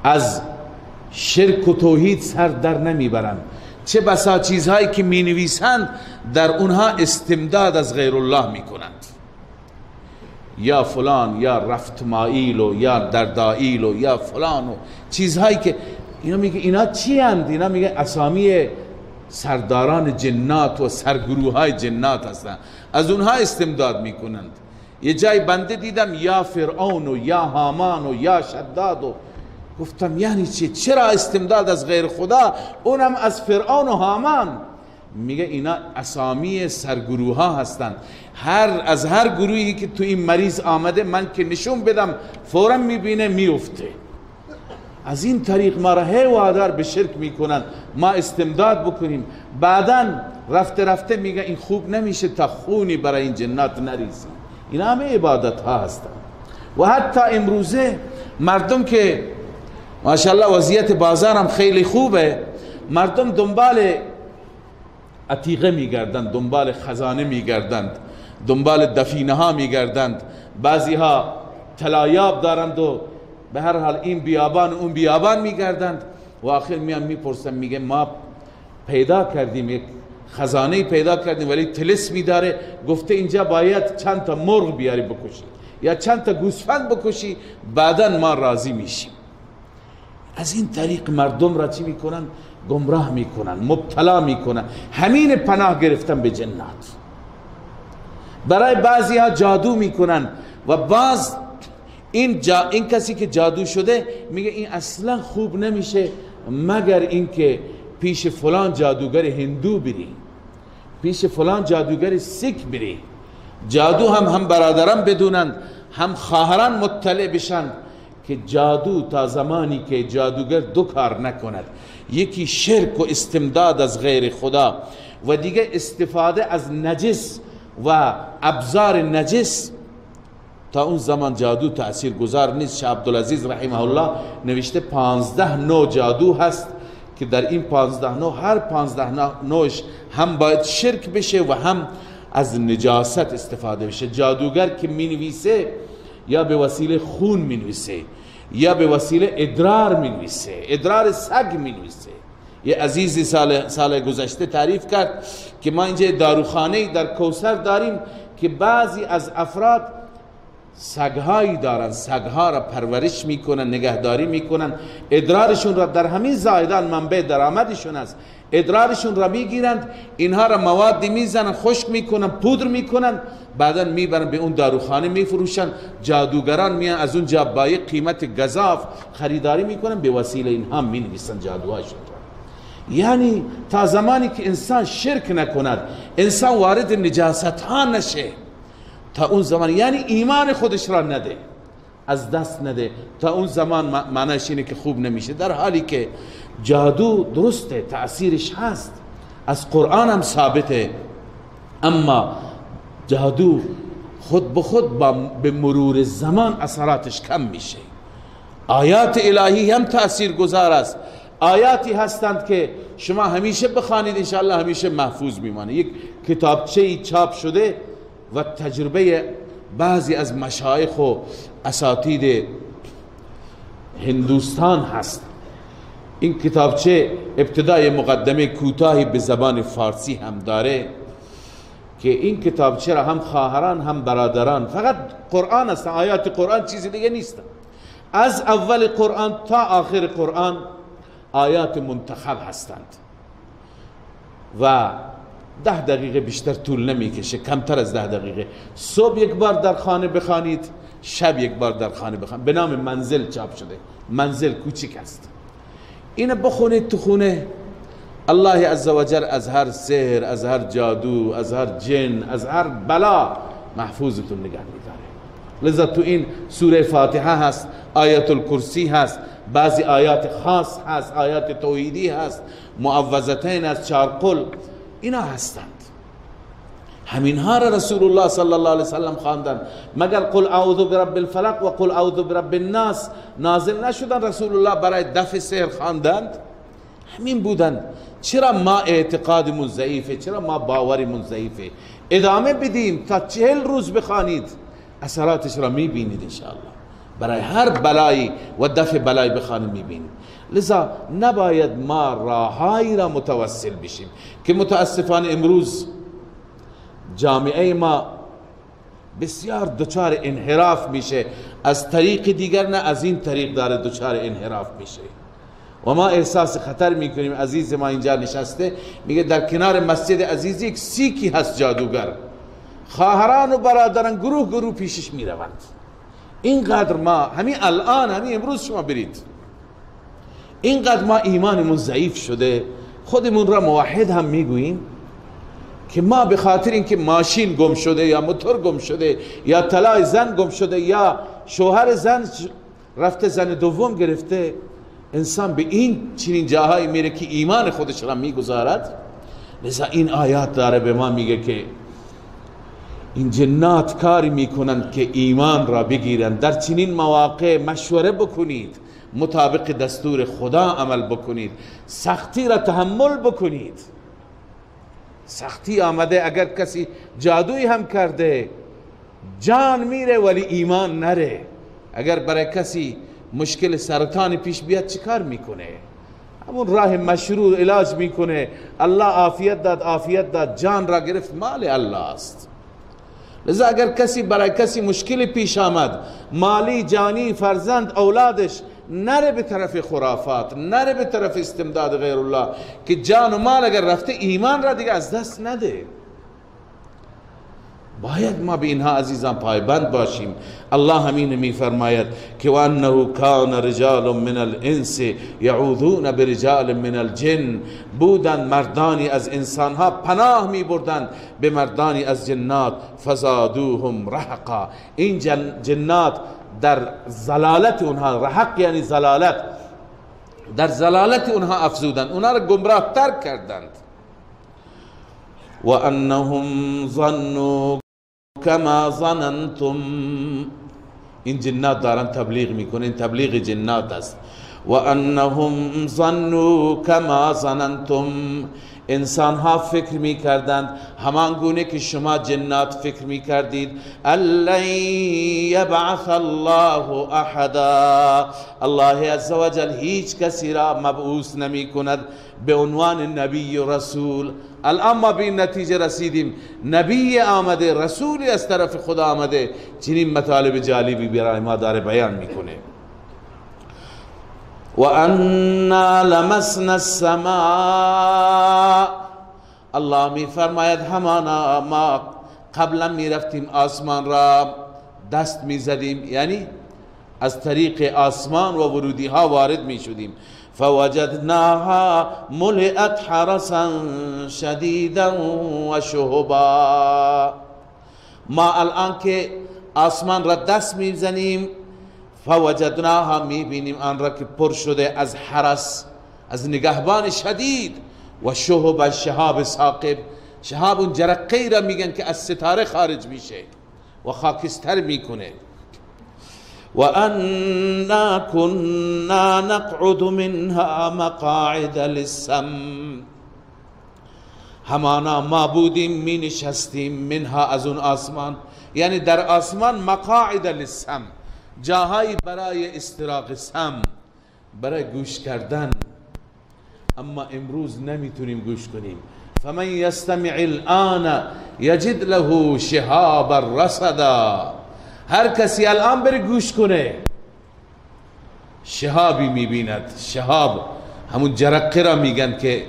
از شرک و توحید سر در نمیبرند. چه بسا چیزهایی که می نویسند در اونها استمداد از غیر الله می کنند. یا فلان یا رفتمائیل و یا دردائیل و یا فلان و چیزهایی که اینا میگه اینا چی هستند؟ اینا میگه اسامی سرداران جنات و سرگروه های جنات هستند، از اونها استمداد میکنند. یه جای بنده دیدم یا فرعون و یا هامان و یا شداد و گفتم یعنی چی؟ چرا استمداد از غیر خدا، اونم از فرعون و هامان؟ میگه اینا اسامی سرگروه ها هستند، از هر گروهی که تو این مریض آمده من که نشون بدم فورا میبینه میفته. از این طریق ما را هی وادار به شرک میکنن ما استمداد بکنیم، بعدا رفته رفته میگه این خوب نمیشه تا خونی برای این جنات نریزی. این همه عبادت ها هستند. و حتی امروزه مردم که ماشاءالله وضعیت بازار هم خیلی خوبه، مردم دنبال عتیقه میگردند، دنبال خزانه میگردند، دنبال دفینه ها میگردند، بعضی ها طلایاب دارند و به هر حال این بیابان اون بیابان میگردند و آخر میان میپرسن میگه ما پیدا کردیم یک خزانه پیدا کردیم ولی طلسمی داره، گفته اینجا باید چند تا مرغ بیاری بکشی یا چند تا گوسفند بکشی بعدا ما راضی میشیم. از این طریق مردم را چی میکنن؟ گمراه میکنن، مبتلا میکنن. همین پناه گرفتن به جنات. برای بعضی ها جادو میکنن و بعض این کسی که جادو شده میگه این اصلا خوب نمیشه مگر اینکه پیش فلان جادوگر هندو بری، پیش فلان جادوگر سیک بری. جادو هم برادران بدونند، هم خواهران مطلع بشن که جادو تا زمانی که جادوگر دو کار نکند، یکی شرک و استمداد از غیر خدا و دیگه استفاده از نجس و ابزار نجس، تا اون زمان جادو تأثیر گذار نیست. شاه عبدالعزیز رحمه الله نوشته 15 نوع جادو هست که در این 15 نوع هر 15 نوعش هم باید شرک بشه و هم از نجاست استفاده بشه. جادوگر که می نویسه یا به وسیله خون می نویسه یا به وسیله ادرار می نویسه، ادرار سگ می نویسه. یه عزیزی سال گذشته تعریف کرد که ما اینجا داروخانه در کوثر داریم که بعضی از افراد سگهایی دارن، سگها را پرورش میکنن، نگهداری میکنن، ادرارشون را در همین زایدان منبع درآمدشون است، ادرارشون را میگیرند، اینها را موادی میزنن، خشک میکنن، پودر میکنن، بعدا میبرن به اون داروخانه میفروشن. جادوگران میان از اون جا با یک قیمت گزاف خریداری میکنن، به وسیله اینها مینویسن جادوهاشون را. یعنی تا زمانی که انسان شرک نکند، انسان وارد نجاست ها نشه، تا اون زمان یعنی ایمان خودش را نده، از دست نده، تا اون زمان معنیش اینه که خوب نمیشه. در حالی که جادو درسته، تأثیرش هست، از قرآن هم ثابته، اما جادو خود به خود به مرور زمان اثراتش کم میشه. آیات الهی هم تأثیر گذار است. آیاتی هستند که شما همیشه بخوانید انشاءالله همیشه محفوظ میمانه. یک کتابچه‌ای چاپ شده و تجربه بعضی از مشایخ و اساتید هندوستان هست. این کتابچه ابتدای مقدمه کوتاهی به زبان فارسی هم داره که این کتابچه را هم خواهران هم برادران، فقط قرآن است، آیات قرآن چیزی دیگه نیست، از اول قرآن تا آخر قرآن آیات منتخب هستند و 10 دقیقه بیشتر طول نمیکشه، کمتر از 10 دقیقه. صبح یک بار در خانه بخوانید، شب یک بار در خانه بخوانید. به نام منزل چاپ شده، منزل کوچیک است. اینو بخونید تو خونه، الله عزوجل از هر سحر، از هر جادو، از هر جن، از هر بلا محفوظتون نگه میداره. لذا تو این سوره فاتحه هست، آیت الکرسی هست، بعضی آیات خاص هست، آیات توحیدی هست، معوذتین از 4 قل، اینا هستند. همینها را رسول الله صلی الله علیه وسلم خواندن. مگر قل اعوذ برب الفلق و قل اعوذ برب الناس نازل نشدن رسول الله برای دفع سحر خواندند؟ همین بودند. چرا ما اعتقادمون ضعیفه؟ چرا ما باورمون ضعیفه؟ ادامه بدیم تا 40 روز بخوانید، اثراتش را میبینید انشاءالله. برای هر بلایی و دفع بلایی بخوانید میبینید. لذا نباید ما راهایی را متوسل بشیم که متاسفانه امروز جامعه ما بسیار دچار انحراف میشه، از طریق دیگر نه از این طریق داره دچار انحراف میشه. و ما احساس خطر میکنیم. عزیز ما اینجا نشسته، میگه در کنار مسجد عزیز یک سیکی هست جادوگر، خواهران و برادران گروه گروه پیشش میروند. اینقدر ما همین الان همین امروز شما برید، اینقدر ما ایمانمون ضعیف شده، خودمون را موحد هم میگوییم که ما به خاطر اینکه ماشین گم شده یا موتور گم شده یا طلای زن گم شده یا شوهر زن رفته زن دوم گرفته، انسان به این چنین جاهایی میره که ایمان خودش را میگذارد. لذا این آیات داره به ما میگه که این جنات کاری میکنند که ایمان را بگیرند. در چنین مواقع مشوره بکنید، مطابق دستور خدا عمل بکنید، سختی را تحمل بکنید. سختی آمده، اگر کسی جادویی هم کرده جان میره ولی ایمان نره. اگر برای کسی مشکل سرطان پیش بیاد چی کار میکنه؟ همون راه مشروع علاج میکنه. الله عافیت داد، عافیت داد، جان را گرفت، مال الله است. لذا اگر کسی برای کسی مشکل پیش آمد، مالی، جانی، فرزند، اولادش، نره به طرف خرافات، نره به طرف استمداد غیر الله که جان و مال اگر رفته ایمان را دیگه از دست نده. باید ما به اینها عزیزان پایبند باشیم. الله همین می فرماید که وانه کان رجال من الانس یعوذون برجال من الجن، بودن مردانی از انسانها پناه می بردند به مردانی از جنات، فزادوهم رهقا. این جنات در ضلالت اونها، رهق یعنی ضلالت، در ضلالت اونها افزودند، اونها را گمراه تر کردند. و انهم ظنوا کما ظننتم، این جنات دارن تبلیغ میکنن، این تبلیغ جنات است. و انهم ظنوا کما ظننتم، انسان ها فکر می کردند همان گونه که شما جنات فکر می کردید. الَّن یبعث الله احدا، الله عزوجل هیچ کسی را مبعوث نمی کند به عنوان نبی و رسول. الان ما به این نتیجه رسیدیم نبی آمده، رسولی از طرف خدا آمده، چنین مطالب جالبی برای ما داره بیان میکنه. و انا لمسنا السماء، الله می فرماید همانا ما قبلا می رفتیم آسمان را دست می زدیم، یعنی از طریق آسمان و ورودی ها وارد می شدیم. فوجدناها ملئت حرسا شدیدا و شهبا، ما الان که آسمان را دست می زنیم، فوجدناها میبینیم آن را که پر شده از حرس، از نگهبان شدید، و شهب، شهاب ثاقب. شهاب اون جرقه را میگن که از ستاره خارج میشه و خاکستر میکنه. و انا كنا نقعد منها مقاعد للسمع، همانا ما بودیم می نشستیم منها از اون آسمان، یعنی در آسمان مقاعد للسمع، جاهایی برای استراق سمع، برای گوش کردن. اما امروز نمیتونیم گوش کنیم. فمن یستمع الان یجد له شهابا رصدا، هر کسی الان بره گوش کنه شهابی میبیند. شهاب همون جرقه را میگن که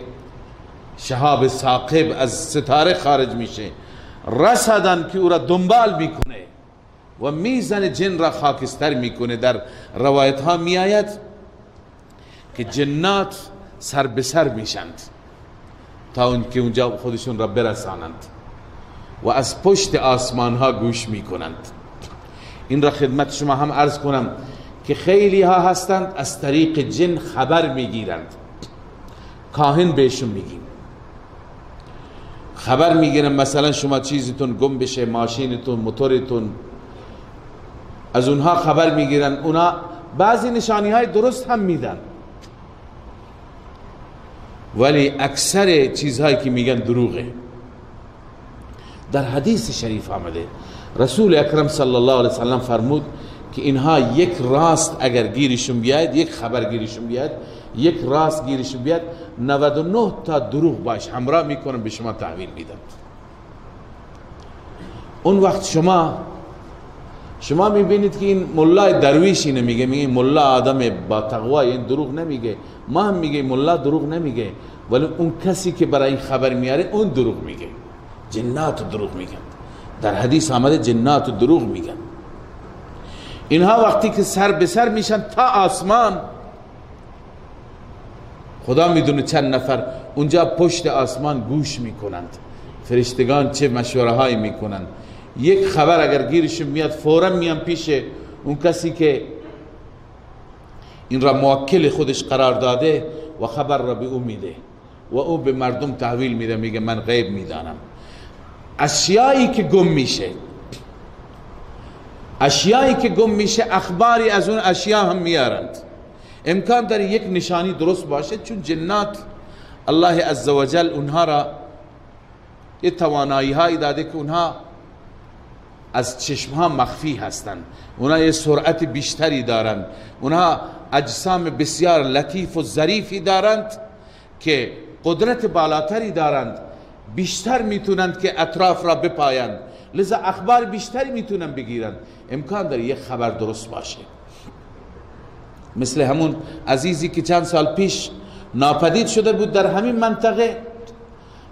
شهاب ثاقب از ستاره خارج میشه، رصدن که او را دنبال میکنه و میزن جن را خاکستر میکنه. در روایت ها میآید که جنات سر به سر میشند تا اون که اونجا خودشون را برسانند و از پشت آسمان ها گوش میکنند. این را خدمت شما هم عرض کنم که خیلی ها هستند از طریق جن خبر میگیرند، کاهن بهشون میگیم، خبر میگیرن مثلا شما چیزتون گم بشه، ماشینتون، موتورتون، از اونها خبر میگیرن. اونا بعضی نشانی های درست هم میدن ولی اکثر چیزهایی که میگن دروغه. در حدیث شریف آمده رسول اکرم صلی الله علیه وسلم فرمود که اینها یک راست اگر گیرشون بیاید، یک خبر گیرشون بیاید، یک راست گیرشون بیاید، 99 تا دروغ باش همراه میکنن به شما تحویل میدن. اون وقت شما شما میبینید که این ملا درویشی نمیگه، میگه ملا آدم با تقوا، این دروغ نمیگه. ما هم میگه ملا دروغ نمیگه، ولی اون کسی که برای این خبر میاره اون دروغ میگه. جنات دروغ میگن، در حدیث آمده جنات دروغ میگن. اینها وقتی که سر به سر میشن تا آسمان، خدا میدونه چند نفر اونجا پشت آسمان گوش میکنند، فرشتگان چه مشوره هایی میکنند. یک خبر اگر گیرشون میاد فورا میان پیش اون کسی که این را موکل خودش قرار داده و خبر را به او میده و او به مردم تحویل میده، میگه من غیب میدانم. اشیایی که گم میشه، اشیایی که گم میشه اخباری از اون اشیا هم میارند. امکان داره یک نشانی درست باشه، چون جنات الله عزوجل اونها را یه توانایی هایی داده که اونها از چشم ها مخفی هستند، اونها یه سرعت بیشتری دارند، اونها اجسام بسیار لطیف و ظریفی دارند که قدرت بالاتری دارند، بیشتر میتونند که اطراف را بپایند، لذا اخبار بیشتری میتونن بگیرند. امکان داره یک خبر درست باشه. مثل همون عزیزی که چند سال پیش ناپدید شده بود در همین منطقه،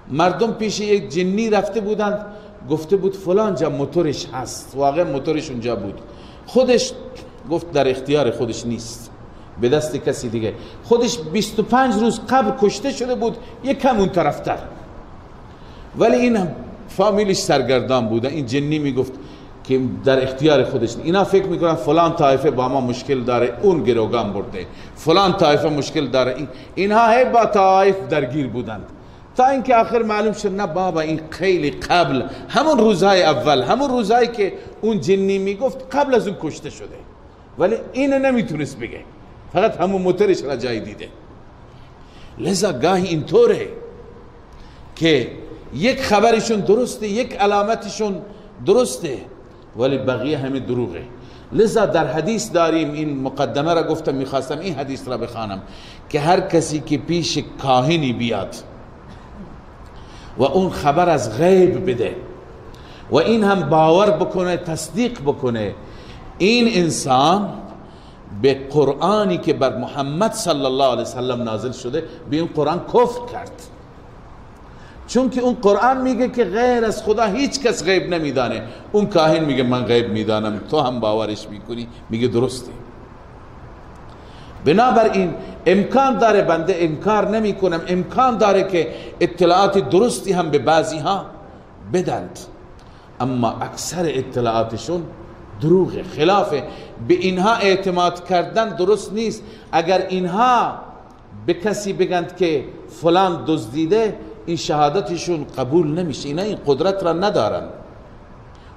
مردم پیش یک جنی رفته بودند، گفته بود فلان جا موتورش هست، واقعا موتورش اونجا بود، خودش گفت در اختیار خودش نیست، به دست کسی دیگه. خودش 25 روز قبل کشته شده بود، یک کم اون طرفتر، ولی این فامیلش سرگردان بودن. این جنی میگفت که در اختیار خودش نیست. اینا فکر میکنن فلان طایفه با ما مشکل داره، اون گروگان برده، فلان طایفه مشکل داره. اینها هی با طایف درگیر بودند تا اینکه آخر معلوم شد نه بابا، این خیلی قبل، همون روزهای اول، همون روزهایی که اون جنی میگفت قبل از اون کشته شده، ولی اینو نمیتونست بگه، فقط همون موتورش را جای دیده. لذا گاهی اینطوره که یک خبرشون درسته، یک علامتشون درسته، ولی بقیه همه دروغه. لذا در حدیث داریم، این مقدمه را گفتم، میخواستم این حدیث را بخوانم که هر کسی که پیش کاهنی بیاد و اون خبر از غیب بده و این هم باور بکنه، تصدیق بکنه، این انسان به قرآنی که بر محمد صلی الله علیه وسلم نازل شده، به این قرآن کفر کرد. چون که اون قرآن میگه که غیر از خدا هیچ کس غیب نمیدانه. اون کاهن میگه من غیب میدانم، تو هم باورش میکنی، میگه درسته. بنابراین امکان داره، بنده انکار نمی کنم، امکان داره که اطلاعات درستی هم به بعضی ها بدند، اما اکثر اطلاعاتشون دروغه، خلافه. به اینها اعتماد کردن درست نیست. اگر اینها به کسی بگند که فلان دزدیده، این شهادتشون قبول نمیشه، اینا این قدرت را ندارن.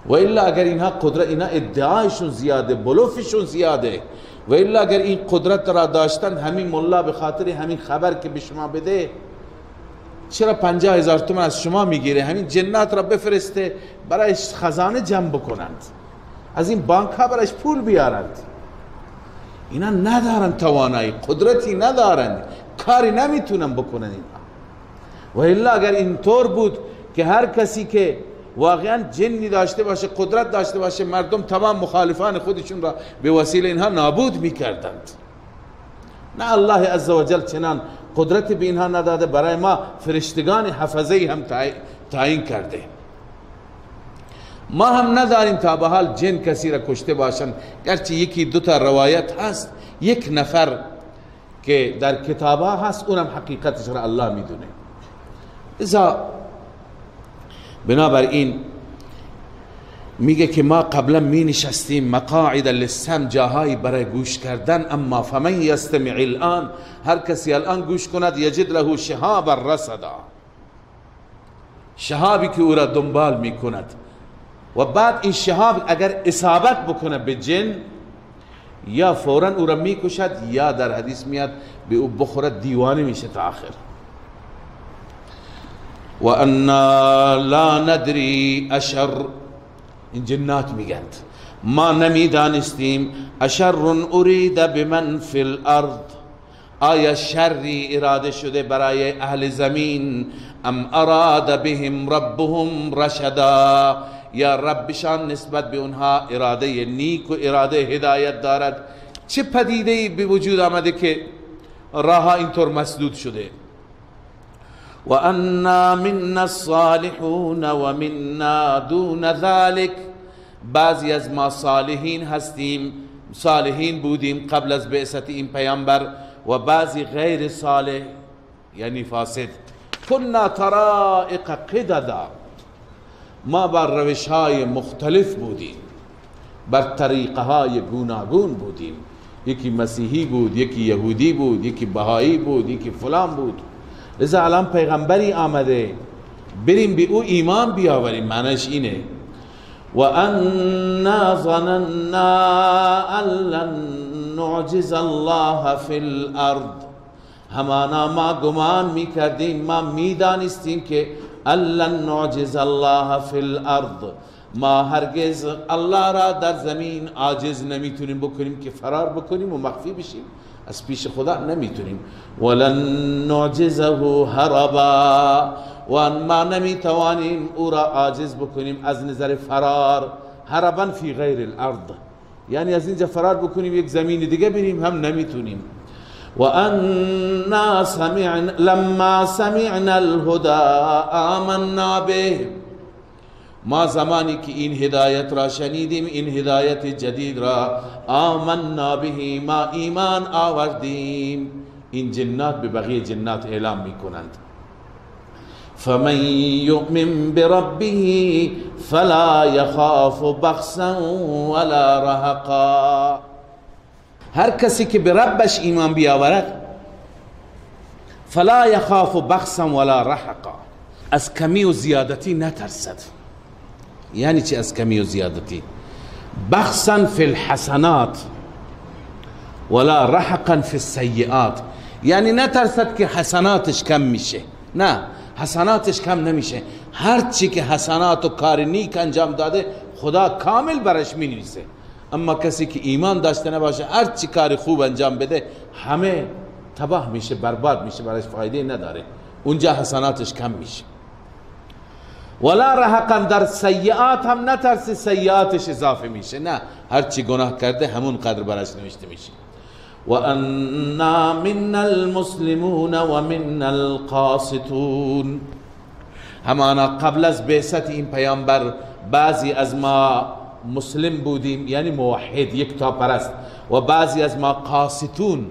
و الا اگر اینها قدرت، اینا ادعایشون زیاده، بلوفشون زیاده، و الا اگر این قدرت را داشتن، همین ملا به خاطر همین خبر که به شما بده چرا 50,000 تومان از شما میگیره، همین جنات را بفرسته برای خزانه جمع بکنند، از این بانک ها برایش پول بیارند. اینا ندارن توانایی، قدرتی ندارن، کاری نمیتونن بکنن اینا. و الا اگر اینطور بود که هر کسی که واقعا جنی داشته باشه، قدرت داشته باشه، مردم تمام مخالفان خودشون را به وسیله اینها نابود میکردند. نه، الله عزوجل چنان قدرت به اینها نداده، برای ما فرشتگان حفظه هم تعیین کرده. ما هم نداریم تا به حال جن کسی را کشته باشند، گرچه یکی دو تا روایت هست، یک نفر که در کتابا هست، اونم حقیقتش را الله میدونه. لذا بنابراین میگه که ما قبلا می نشستیم مقاعد للسمع، جاهایی برای گوش کردن، اما فمن یستمع الان، هر کسی الان گوش کند، یجد له شهابا رصدا، شهابی که او را دنبال میکند. و بعد این شهاب اگر اصابت بکنه به جن، یا فوراً او را میکشد، یا در حدیث میاد به او بخورد، دیوانه میشه تا آخر. و انا لا ندری اشر، این جنات میگند ما نمیدانستیم، اشر ارید بمن فی الارض، آیا شری اراده شده برای اهل زمین، ام اراد بهم ربهم رشدا، یا ربشان نسبت به اونها اراده نیک و اراده هدایت دارد. چه پدیده‌ای به وجود آمده که راه اینطور مسدود شده؟ و انا منا الصالحون و منا دون ذلك، بعضی از ما صالحین هستیم، صالحین بودیم قبل از بعثت این پیامبر، و بعضی غیر صالح یعنی فاسد. کنا طرائق قددا، ما بر روش‌های مختلف بودیم، بر طریقه‌های گوناگون بودیم. یکی مسیحی بود، یکی یهودی بود، یکی بهایی بود، یکی فلان بود. لذا الان پیغمبری آمده بریم به او ایمان بیاوریم، معنیش اینه. و انا ظننا ان لن نعجز الله فی الارض، همانا ما گمان میکردیم، ما میدانستیم که لن نعجز الله فی الارض، ما هرگز الله را در زمین عاجز نمیتونیم بکنیم که فرار بکنیم و مخفی بشیم، از پیش خدا نمیتونیم. ولن نعجزه هربا، و ما نمیتوانیم او را عاجز بکنیم از نظر فرار. هربا فی غیر الارض، یعنی از اینجا فرار بکنیم یک زمین دیگه بریم هم نمیتونیم. و انا سمعنا لما سمعنا الهدى آمنا به، ما زمانی که این هدایت را شنیدیم، این هدایت جدید را، آمنا به، ما ایمان آوردیم. این جنات به بقیه جنات اعلام میکنند. فمن یؤمن بربه فلا یخاف بخسا ولا رهقا، هر کسی که به ربش ایمان بیاورد، فلا یخاف بخسا ولا رهقا، از کمی و زیادتی نترسد. یعنی چی از کمی و زیادتی؟ بخسا فی الحسنات ولا رحقا فی السیئات، یعنی نترسد که حسناتش کم میشه، نه، حسناتش کم نمیشه. هر چی که حسنات و کار نیک انجام داده خدا کامل برش مینویسه. اما کسی که ایمان داشته نباشه، هر چی کار خوب انجام بده همه تباه میشه، برباد میشه، برش فایده نداره، اونجا حسناتش کم میشه. ولا رهقا، در سیئات هم نترسی سیئاتش اضافه میشه، نه، هر چی گناه کرده همون قدر برش نوشته میشه. و انا منا المسلمون و منا القاسطون، همانا قبل از بعثت این پیامبر بعضی از ما مسلم بودیم، یعنی موحد، یکتا پرست، و بعضی از ما قاسطون،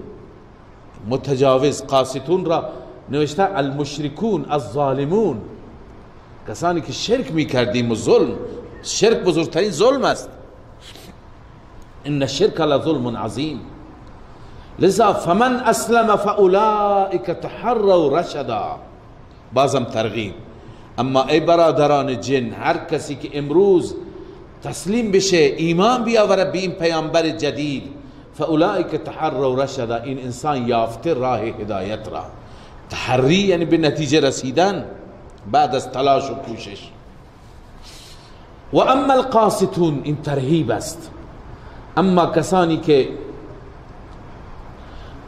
متجاوز. قاسطون را نوشته المشرکون الظالمون، کسانی که شرک میکردیم و ظلم. شرک بزرگترین ظلم است. ان الشرک لظلم عظیم. لذا فمن اسلم فاولئک تحروا رشدا، بازم ترغیب. اما ای برادران جن، هر کسی که امروز تسلیم بشه، ایمان بیاوره به این پیامبر جدید، فاولئک تحروا رشدا، این انسان یافته راه هدایت را. تحری یعنی به نتیجه رسیدن بعد از تلاش و کوشش. و اما القاسطون، این ترهیب است. اما کسانی که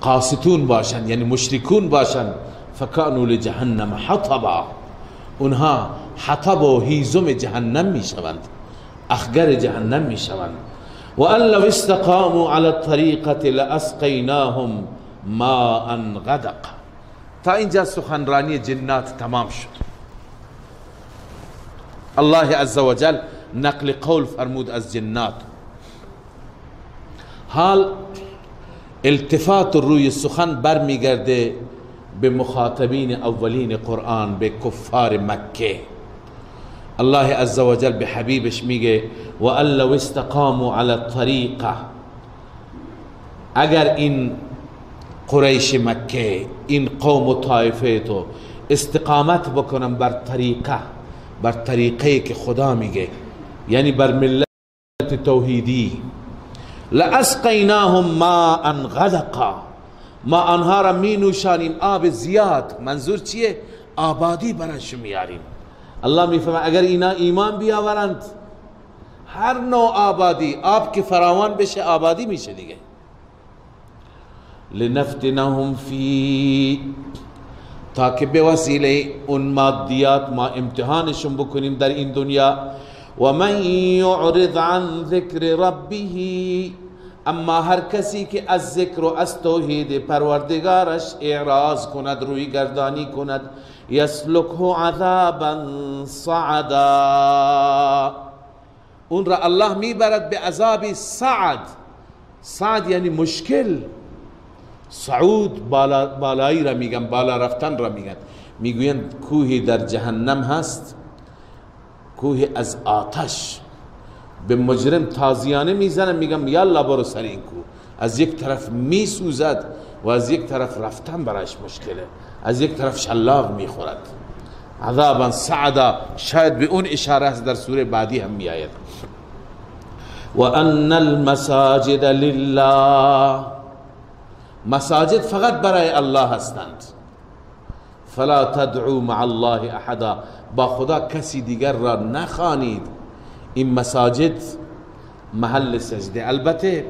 قاسطون باشند، یعنی مشرکون باشند، فکانوا لجهنم حطبا، اونها حطب و هیزم جهنم می شوند، اخگر جهنم می شوند. و ان لو استقاموا على الطریقة لاسقیناهم ماء غدق. تا اینجا سخنرانی جنات تمام شد. الله عزوجل نقل قول فرمود از جنات. حال التفات روی سخن برمیگرده به مخاطبین اولین قرآن، به کفار مکه. الله عزوجل به حبیبش میگه و ان لو استقاموا علی الطریقه، اگر این قریش مکه، این قوم و طایفه تو استقامت بکنن بر طریقه، بر طریقه که خدا میگه، یعنی بر ملت توحیدی، لاسقیناهم ماء غدقا، ما آنها را می نوشانیم آب زیاد. منظور چیه؟ آبادی برش میاریم. الله میفهمه اگر اینا ایمان بیاورند، هر نوع آبادی، آب که فراوان بشه آبادی میشه دیگه. لنفتنهم فی، تا که به وسیله اون مادیات ما امتحانشون بکنیم در این دنیا. و من یعرض عن ذکر ربه، اما هر کسی که از ذکر و از توحید پروردگارش اعراض کند، روی گردانی کند، یسلکه عذابا صعدا، اون را الله میبرد به عذاب صعد. صعد یعنی مشکل. صعود بالایی را میگن، بالا رفتن را میگن. میگویند کوهی در جهنم هست، کوه از آتش، به مجرم تازیانه میزنن، میگم یالا برو سر این کوه. از یک طرف میسوزد و از یک طرف رفتن برایش مشکله، از یک طرف شلاق میخورد. عذابا صعدا شاید به اون اشاره است در سوره بعدی هم میآید. و ان المساجد لله، مساجد فقط برای الله هستند. فلا تدعو مع الله احدا، با خدا کسی دیگر را نخوانید. این مساجد محل سجده. البته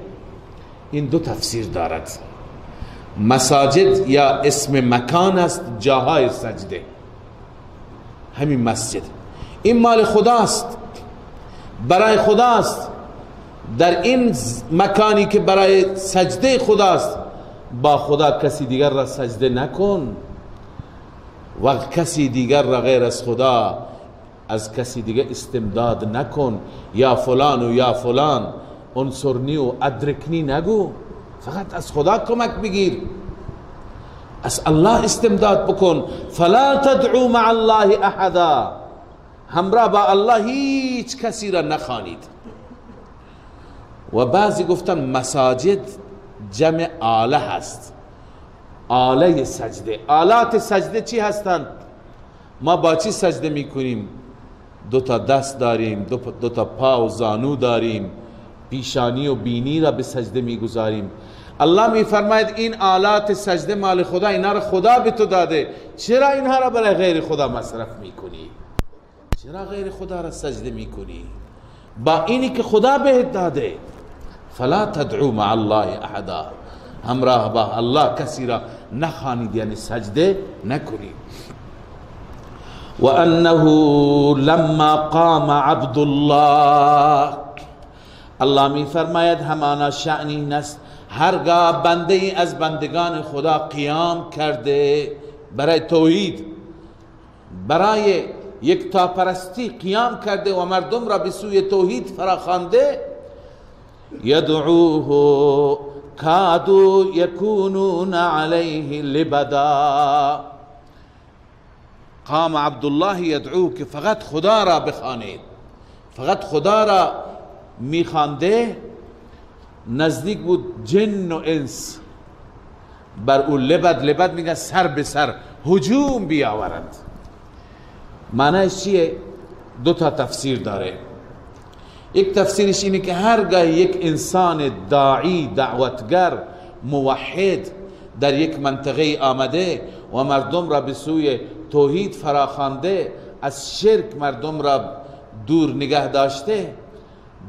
این دو تفسیر دارد. مساجد یا اسم مکان است، جاهای سجده، همین مسجد. این مال خداست، برای خداست. در این مکانی که برای سجده خداست، با خدا کسی دیگر را سجده نکن و کسی دیگر را غیر از خدا از کسی دیگر استمداد نکن. یا فلان و یا فلان انصرنی و ادرکنی نگو، فقط از خدا کمک بگیر، از الله استمداد بکن. فلا تدعو مع الله احدا، همراه با الله هیچ کسی را نخوانید. و بعضی گفتن مساجد جمع آله هست، آله سجده. آلات سجده چی هستند؟ ما با چی سجده میکنیم؟ دو تا دست داریم، دو تا پا و زانو داریم، پیشانی و بینی را به سجده میگذاریم. الله میفرماید این آلات سجده مال خدا، اینا را خدا به تو داده، چرا اینها را برای غیر خدا مصرف میکنی؟ چرا غیر خدا را سجده میکنی با اینی که خدا بهت داده؟ فلا تدعو مع الله احدا، همراه با الله کسی را نخوانید، یعنی سجده نکنید. و انه لما قام عبد الله، الله می فرماید همانا شأن این است هرگاه بنده ای از بندگان خدا قیام کرده برای توحید، برای یکتاپرستی قیام کرده و مردم را به سوی توحید فراخوانده، یدعوه کادوا یکونون علیه لبدا. قام عبدالله یدعوه که فقط خدا را بخوانید، فقط خدا را میخوانده، نزدیک بود جن و انس بر او لبد میگه سر به سر هجوم بیاورند. معنیش چیه؟ دو تا تفسیر داره. یک تفسیرش اینه که هرگاه یک انسان داعی، دعوتگر، موحد در یک منطقه آمده و مردم را به سوی توحید فراخوانده، از شرک مردم را دور نگه داشته،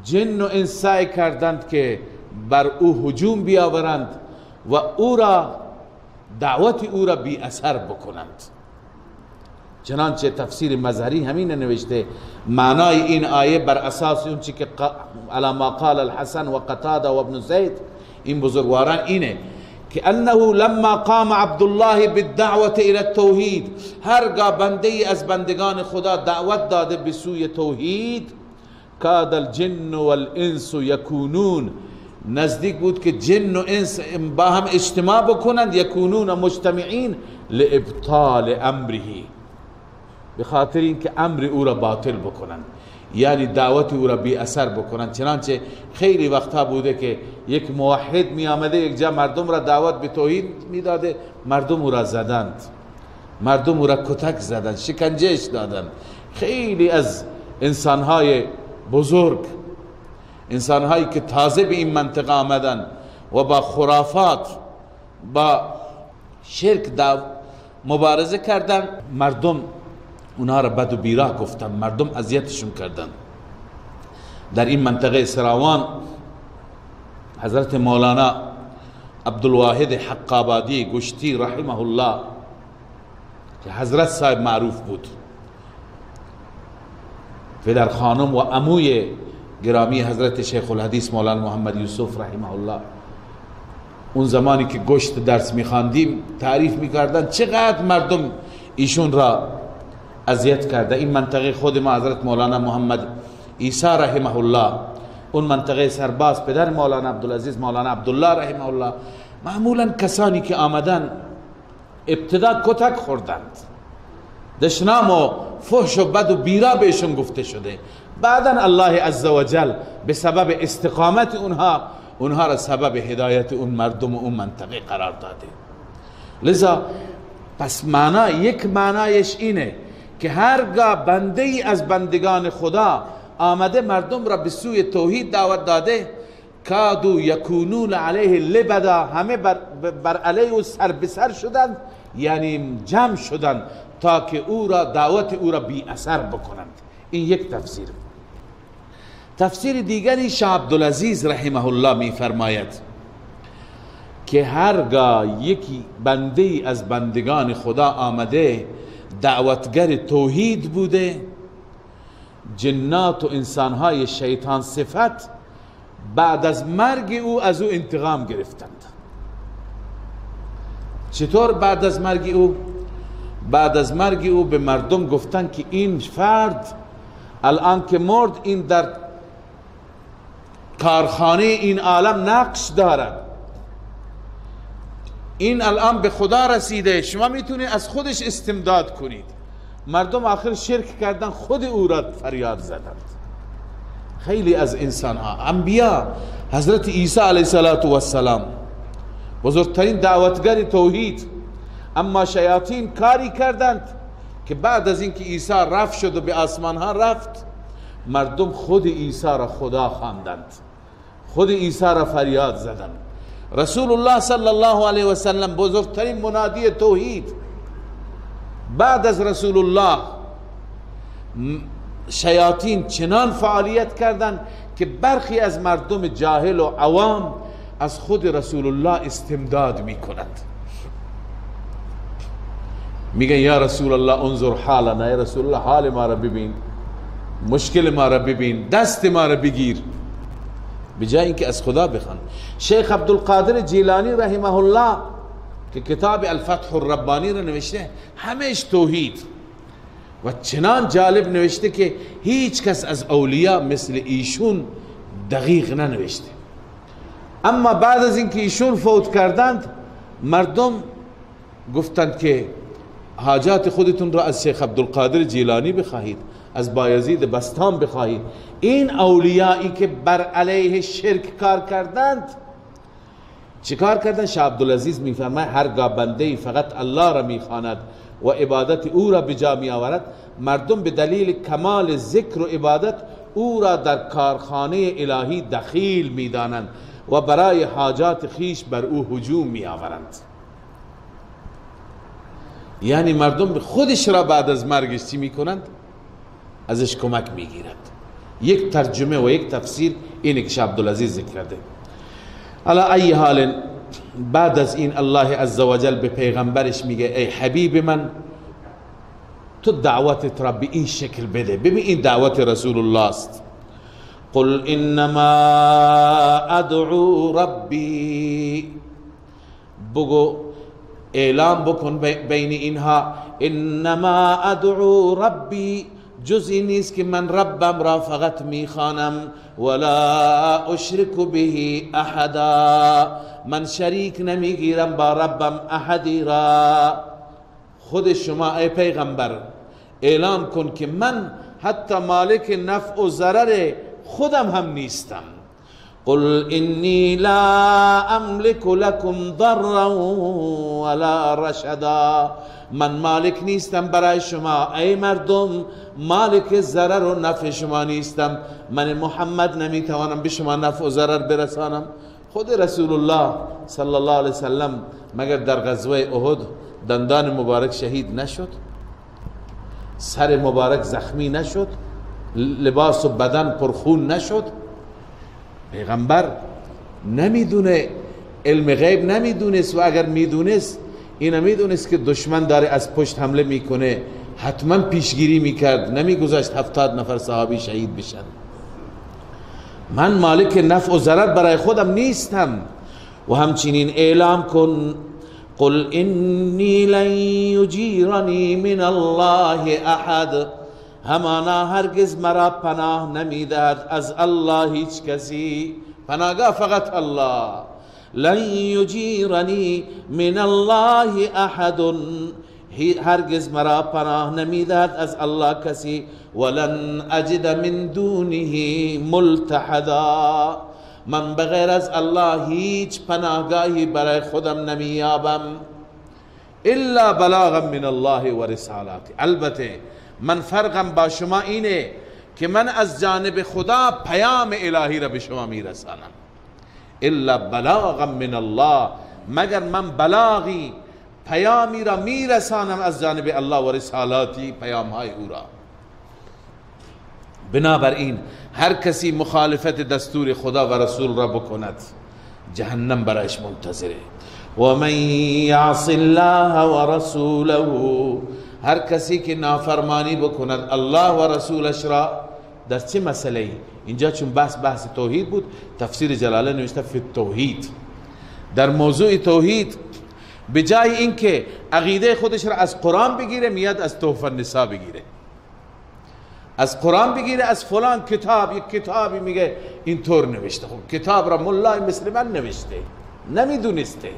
جن و انس سعی کردند که بر او هجوم بیاورند و او را دعوت او را بی اثر بکنند. چنانچه تفسیر مظهری همین نوشته معنای این آیه بر اساس اون چی که علی ما قال الحسن و قتاده و ابن زید، این بزرگواران، اینه که انه لما قام عبدالله بالدعوة الى التوحید، هرگاه بنده ای از بندگان خدا دعوت داده به سوی توحید، کاد الجن والانس یکونون، نزدیک بود که جن و انس با هم اجتماع بکنند، یکونون مجتمعین لابطال امره، به خاطر اینکه امر او را باطل بکنند، یعنی دعوت او را بی اثر بکنند. چنانچه خیلی وقتا بوده که یک موحد می آمده یک جا مردم را دعوت به توحید می داده، مردم او را زدند، مردم او را کتک زدند، شکنجهش دادند. خیلی از انسانهای بزرگ، انسانهایی که تازه به این منطقه آمدن و با خرافات، با شرک مبارزه کردن، مردم اونها را بد و بیراه گفتن، مردم اذیتشون کردن. در این منطقه سراوان حضرت مولانا عبدالواحد حقابادی گشتی رحمه الله که حضرت صاحب معروف بود، پدر خانم و عموی گرامی حضرت شیخ الحدیث مولانا محمد یوسف رحمه الله، اون زمانی که گشت درس میخواندیم تعریف میکردن چقدر مردم ایشون را اذیت کرده. این منطقه خود ما حضرت مولانا محمد عیسی رحمه الله، اون منطقه سرباز پدر مولانا عبدالعزیز مولانا عبدالله رحمه الله، معمولا کسانی که آمدن ابتدا کتک خوردند، دشنام و فحش و بد و بیرا بهشون گفته شده، بعدا الله عزوجل به سبب استقامت اونها را سبب هدایت اون مردم و اون منطقه قرار داده. لذا پس یک معنایش اینه که هرگاه بنده ای از بندگان خدا آمده مردم را به سوی توحید دعوت داده، کادو یکونون علیه لبدا، همه بر علیه او سر به سر شدند، یعنی جمع شدند تا که دعوت او را بی اثر بکنند. این یک تفسیر. تفسیر دیگری شاه عبدالعزیز رحمه الله می فرماید که هرگاه یکی بنده ای از بندگان خدا آمده دعوتگر توحید بوده، جنات و انسانهای شیطان صفت بعد از مرگ او از او انتقام گرفتند. چطور بعد از مرگ او؟ بعد از مرگ او به مردم گفتند که این فرد الان که مرد این در کارخانه این عالم نقش دارد، این الان به خدا رسیده، شما میتونید از خودش استمداد کنید. مردم آخر شرک کردن، خود او را فریاد زدند. خیلی از انسان ها، انبیا، حضرت عیسی علیه السلام بزرگترین دعوتگر توحید، اما شیاطین کاری کردند که بعد از اینکه عیسی رفت شد و به آسمان ها رفت، مردم خود عیسی را خدا خواندند، خود عیسی را فریاد زدند. رسول الله صلی الله علیه و سلم بزرگترین منادی توحید، بعد از رسول الله شیاطین چنان فعالیت کردند که برخی از مردم جاهل و عوام از خود رسول الله استمداد می کنند. میگن یا رسول الله انظر حالنا، یا رسول الله حال ما را ببین، مشکل ما را ببین، دست ما را بگیر، بجای اینکه از خدا بخوان. شیخ عبدالقادر جیلانی رحمه الله که کتاب الفتح الربانی را نوشته، همهش توحید و چنان جالب نوشته که هیچ کس از اولیاء مثل ایشون دقیق ننوشته. اما بعد از اینکه ایشون فوت کردند، مردم گفتند که حاجات خودتون را از شیخ عبدالقادر جیلانی بخواهید، از بایزید بستام بخواهید. این اولیایی که بر علیه شرک کار کردند چه کار کردند؟ شاه عبدالعزیز میفرماید هرگاه بنده فقط الله را میخواند و عبادت او را بجا می آورد، مردم به دلیل کمال ذکر و عبادت او را در کارخانه الهی دخیل میدانند و برای حاجات خیش بر او هجوم می آورند. یعنی مردم خودش را بعد از مرگش چی می کنند؟ ازش کمک می گیرند. یک ترجمه و یک تفسیر اینه که شاه عبدالعزیز ذکر کرده. علی ای حال، بعد از این الله عزوجل به پیغمبرش میگه ای حبیب من، تو دعوتت را به این شکل بده. ببین این دعوت رسول الله است. قل انما ادعو ربی، بگو اعلام بکن بین اینها، انما ادعو ربی، جز این نیست که من ربم را فقط میخوانم، ولا اشرک به احدا، من شریک نمیگیرم با ربم احدی را. خود شما ای پیغمبر اعلام کن که من حتی مالک نفع و ضرر خودم هم نیستم. قل انی لا املک لکم ضرا ولا رشدا، من مالک نیستم برای شما ای مردم، مالک ضرر و نفع شما نیستم. من محمد نمیتوانم به شما نفع و ضرر برسانم. خود رسول الله صلی الله علیه وسلم مگر در غزوه احد دندان مبارک شهید نشد؟ سر مبارک زخمی نشد؟ لباس و بدن پرخون نشد؟ پیغمبر نمیدونه، علم غیب نمیدونست، و اگر میدونست اینا میدونست که دشمن داره از پشت حمله میکنه، حتما پیشگیری میکرد، نمیگذاشت 70 نفر صحابی شهید بشن. من مالک نفع و ضرر برای خودم نیستم. و همچنین اعلام کن قل انی لن یجیرنی من الله احد، همانا هرگز مرا پناه نمیدهد از الله هیچ کسی، پناهگاه فقط الله. لن یجیرنی من الله احد، هرگز مرا پناه نمیدهد از الله کسی. ولن اجد من دونه ملتحدا، من بغیر از الله هیچ پناهگاهی برای خودم نمییابم. الا بلاغا من الله و رسالاته، البته من فرقم با شما اینه که من از جانب خدا پیام الهی را به شما میرسانم. الا بلاغا من الله، مگر من بلاغی پیامی را میرسانم از جانب الله و رسالاتی، پیام های او را. بنابراین هر کسی مخالفت دستور خدا و رسول را بکند جهنم برایش منتظره. و من یعص الله و رسوله، هر کسی که نافرمانی بکند الله و رسولش را. در چه مسئله؟ اینجا چون بحث توحید بود، تفسیر جلاله نوشته فی التوحید، در موضوع توحید به جای اینکه عقیده خودش را از قرآن بگیره میاد از تحفه النساء بگیره، از قرآن بگیره، از فلان کتاب، یک کتابی میگه اینطور نوشته. خب کتاب را مولای مثل من نوشته، نمیدونسته.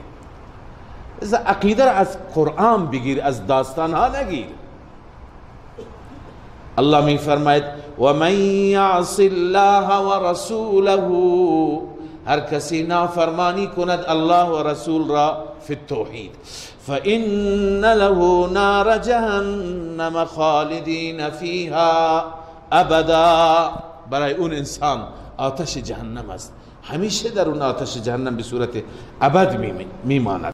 از عقیده را از قرآن بگیر، از داستان ها نگیر. الله می فرماید و من یعص الله و رسوله، هر کسی نافرمانی کند الله و رسول را فی التوحید، فإن له نار جهنم خالدین فیها ابدا، برای اون انسان آتش جهنم است، همیشه در اون آتش جهنم به صورت ابد میماند.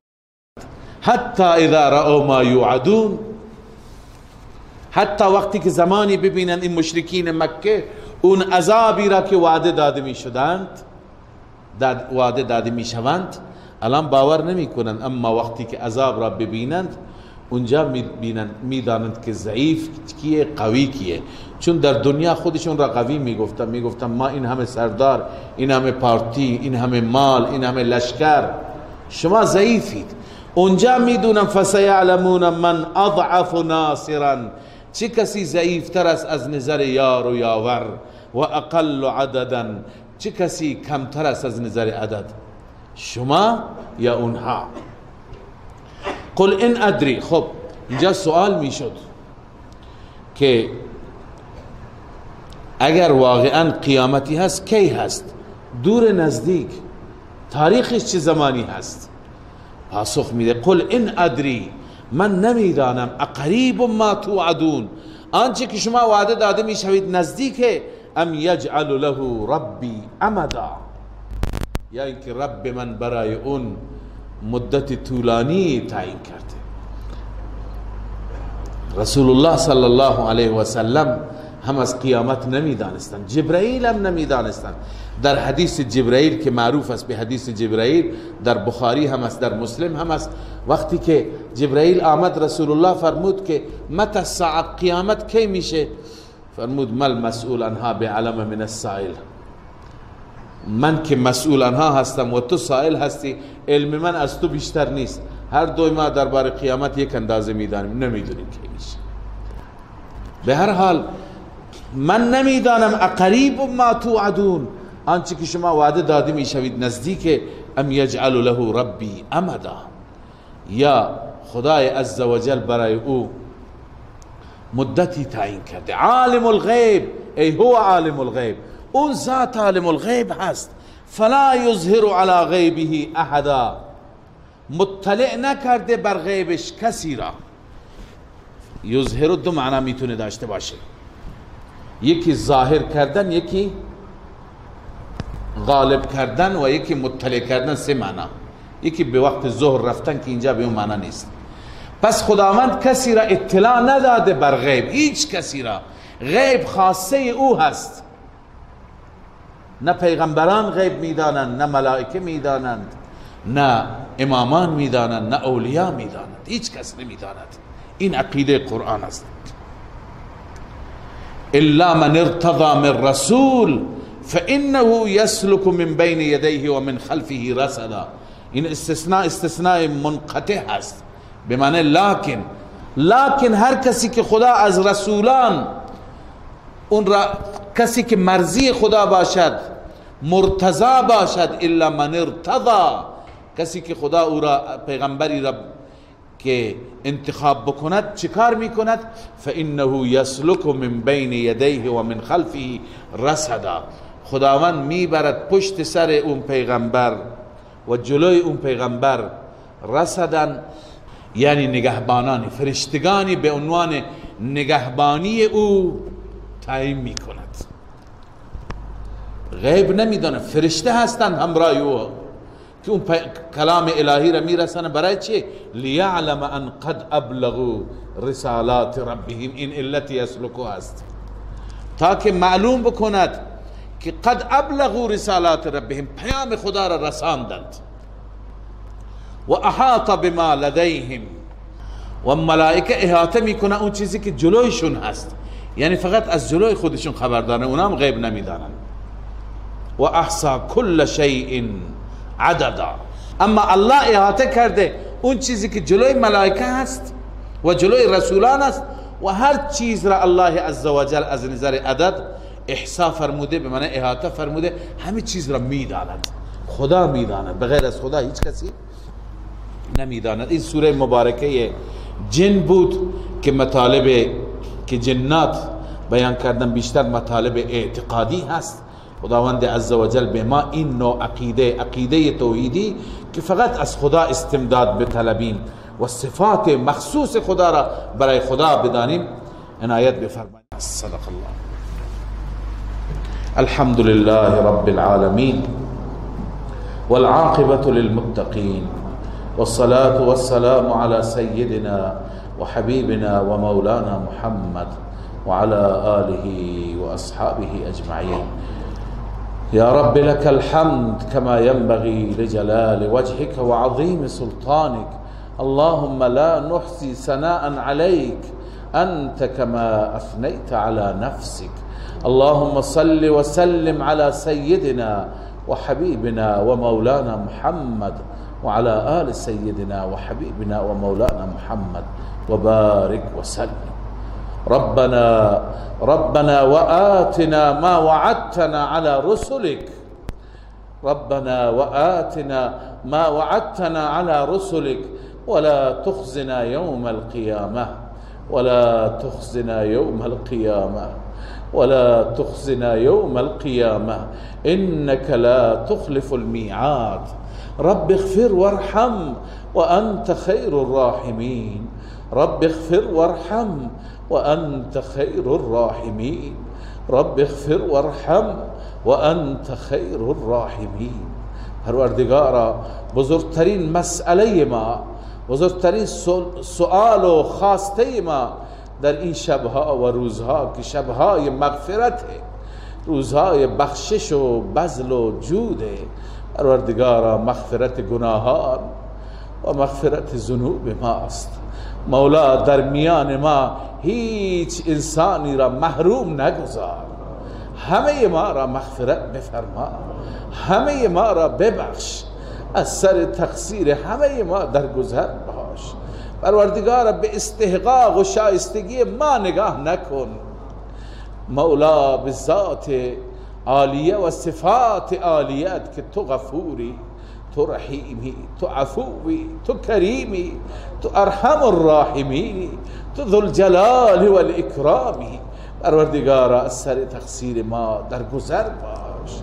حتی اذا رأوا ما یوعدون، حتی وقتی که زمانی ببینند این مشرکین مکه اون عذابی را که وعده داده میشوند الان باور نمی کنند، اما وقتی که عذاب را ببینند اونجا میدانند که ضعیف کیه قوی کیه. چون در دنیا خودشون را قوی میگفتن ما این همه سردار، این همه پارتی، این همه مال، این همه لشکر، شما ضعیفید. اونجا میدونن فسیعلمون من اضعف ناصرا، چه کسی ضعیفتر است از نظر یار و یاور، و اقل عددا، چه کسی کمتر است از نظر عدد، شما یا اونها. قل ان ادری، خب اینجا سوال میشد که اگر واقعا قیامتی هست کی هست؟ دور نزدیک؟ تاریخش چه زمانی هست؟ پاسخ میده قل ان ادری، من نمیدانم، اقریب ما توعدون، آنچه که شما وعده داده میشوید نزدیکه، ام یجعل له ربی امدا، یا اینکه رب من برای اون مدت طولانی تعیین کرده. رسول الله صلی الله علیه و سلم هم از قیامت نمیدانستند، جبرائیل هم نمیدانستند. در حدیث جبرائیل که معروف است به حدیث جبرائیل، در بخاری هم است، در مسلم هم است، وقتی که جبرائیل آمد رسول الله فرمود که متى الساعه، قیامت کی میشه؟ فرمود مل مسئول عنها بعلم من السائل، من که مسئول عنها هستم و تو سائل هستی، علم من از تو بیشتر نیست. هر دوی ما درباره قیامت یک اندازه میدانیم، نمیدونیم کی میشه. به هر حال من نمیدانم، اقریب ما توعدون، آنچه که شما وعده داده میشوید نزدیک، ام یجعل له ربی امدا، یا خدای عزوجل برای او مدتی تعیین کرده. عالم الغیب، ای هو عالم الغیب، اون ذات عالم الغیب هست. فلا یظهر علی غیبه احدا، مطلع نکرده بر غیبش کسی را. یظهر دو معنی میتونه داشته باشه، یکی ظاهر کردن، یکی غالب کردن و یکی مطلع کردن، سه معنی. یکی به وقت ظهر رفتن که اینجا به اون معنی نیست. پس خداوند کسی را اطلاع نداده بر غیب، هیچ کسی را. غیب خاصه او هست، نه پیغمبران غیب میدانند، نه ملائکه میدانند، نه امامان میدانند، نه اولیاء میدانند، هیچ کس نمیداند. این عقیده قرآن است. الا من ارتضى من رسول فانه يسلك من بین یدیه و من خلفه رصدا. این استثناء منقطع هست، به معنی لکن هر کسی که خدا از رسولان اون را کسی که مرضی خدا باشد، مرتضی باشد، الا من ارتضى، کسی که خدا او را پیغمبری را که انتخاب بکند چیکار میکند؟ فانه یسلک من بین یدیه و من خلفه رصدا. خداوند میبرد پشت سر اون پیغمبر و جلوی اون پیغمبر رصدن، یعنی نگهبانانی، فرشتگانی به عنوان نگهبانی او تعیین میکند. غیب نمیدانه، فرشته هستند همراه او که اون کلام الهی را میرسن. برای چی؟ لیعلم ان قد ابلغوا رسالات ربهم، این علت یسلکو هست، تا که معلوم بکند که قد ابلغوا رسالات ربهم، پیام خدا را رساندند. و احاط بما لدیهم، و ملائکه احاطه میکنه اون چیزی که جلویشون هست، یعنی فقط از جلوی خودشون خبر دارن، اونام غیب نمیدانن. و احصا کل شیء عددا، اما الله احاطه کرده اون چیزی که جلوی ملائکه هست و جلوی رسولان است، و هر چیز را الله عزوجل از نظر عدد احصا فرموده، به معنی احاطه فرموده، همه چیز را میداند. خدا میداند، بغیر از خدا هیچ کسی نمیداند. این سوره مبارکه جن بود که مطالب که جنات بیان کردن بیشتر مطالب اعتقادی هست. خداوند عزوجل به ما این نوع عقیده توحیدی که فقط از خدا استمداد بطلبیم و صفات مخصوص خدا را برای خدا بدانیم عنایت بفرمایید. صدق الله. الحمد لله رب العالمين والعاقبة للمتقين والصلاة والسلام على سيدنا وحبيبنا ومولانا محمد وعلى آله وأصحابه أجمعين. يا رب لك الحمد كما ينبغي لجلال وجهك وعظيم سلطانك. اللهم لا نحصي ثناء عليك أنت كما أثنيت على نفسك. اللهم صل وسلم على سيدنا وحبيبنا ومولانا محمد وعلى آل سيدنا وحبيبنا ومولانا محمد وبارك وسلم. ربنا وآتنا ما وعدتنا على رسلك. ربنا وآتنا ما وعدتنا على رسلك ولا تخزنا يوم القيامة ولا تخزنا يوم القيامة ولا تخزنا يوم القيامة إنك لا تخلف الميعاد. رب اغفر وارحم وأنت خير الراحمين. رب اغفر وارحم وأنت خير الراحمين. رب اغفر وارحم وأنت خير الراحمين. پروردگارا، بزرگترین مسئله ما، بزرگترین سؤال و خواسته ما در این شبها و روزها که شبهای مغفرت، روزهای بخشش و بذل و جود، پروردگارا مغفرت گناهان و مغفرت ذنوب ماست. مولا، در میان ما هیچ انسانی را محروم نگذار. همه ما را مغفرت بفرما، همه ما را ببخش، از سر تقصیر همه ما درگذر باش. پروردگار، به استحقاق و شایستگی ما نگاه نکن. مولا، به ذات عالیه و صفات عالیت که تو غفوری، تو رحیمی، تو عفوی، تو کریمی، تو ارحم الراحمینی، تو ذو الجلال والاکرامی. پروردگارا، از سر تقصیر ما درگذر باش.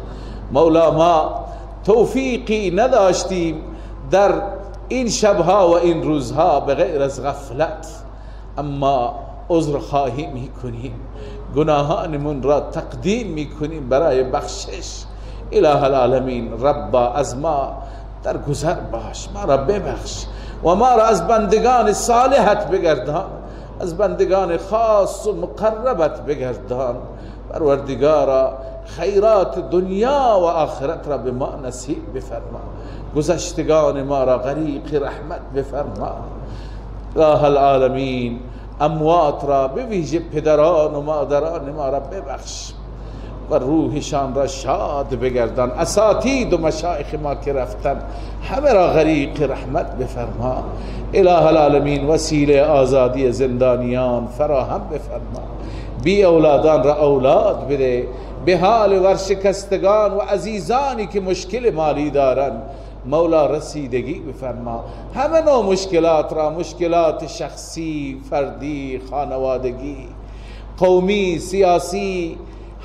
مولا، ما توفیقی نداشتیم در این شبها و این روزها بغیر از غفلت، اما عذر خواهی میکنیم، گناهانمون را تقدیم میکنیم برای بخشش. اله العالمین، ربا، از ما درگذر باش، ما را ببخش و ما را از بندگان صالحت بگردان، از بندگان خاص و مقربت بگردان. پروردگارا، خیرات دنیا و آخرت را به ما نصیب بفرما، گذشتگان ما را غریق رحمت بفرما. اله العالمین، اموات را به ویژه پدران و مادران ما را ببخش و روحشان را شاد بگردان. اساتید و مشایخ ما که رفتن همه را غریق رحمت بفرما. اله العالمین وسیله آزادی زندانیان فراهم بفرما. بی اولادان را اولاد بده. به حال ورشکستگان و عزیزانی که مشکل مالی دارند مولا رسیدگی بفرما. همه نوع مشکلات را، مشکلات شخصی، فردی، خانوادگی، قومی، سیاسی،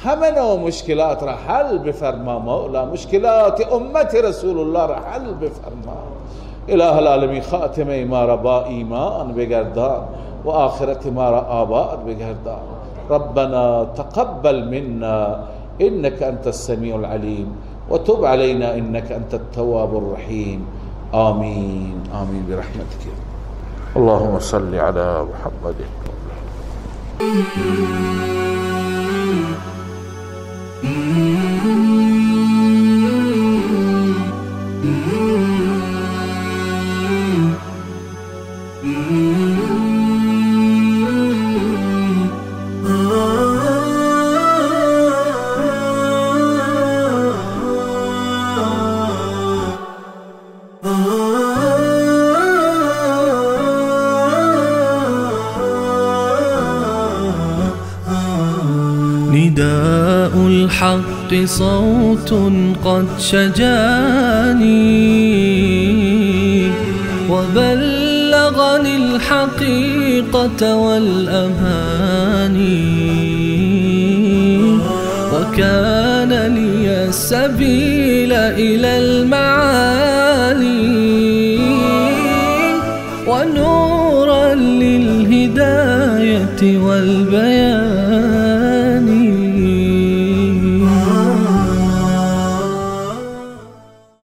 همه نوع مشکلات را حل بفرما مولا. مشکلات امت رسول الله را حل بفرما. اله العالمین خاتمه ما را با ایمان بگردان و آخرت ما را آباد بگردان. ربنا تقبل منا انك انت السميع العليم وتب علينا انك انت التواب الرحيم. آمين آمين برحمتك. اللهم صل على محمد. نداء الحق صوت قد شجاني وبلغني الحقيقة والأماني وكان لي السبيل إلى المعالي ونورا للهداية والبيان.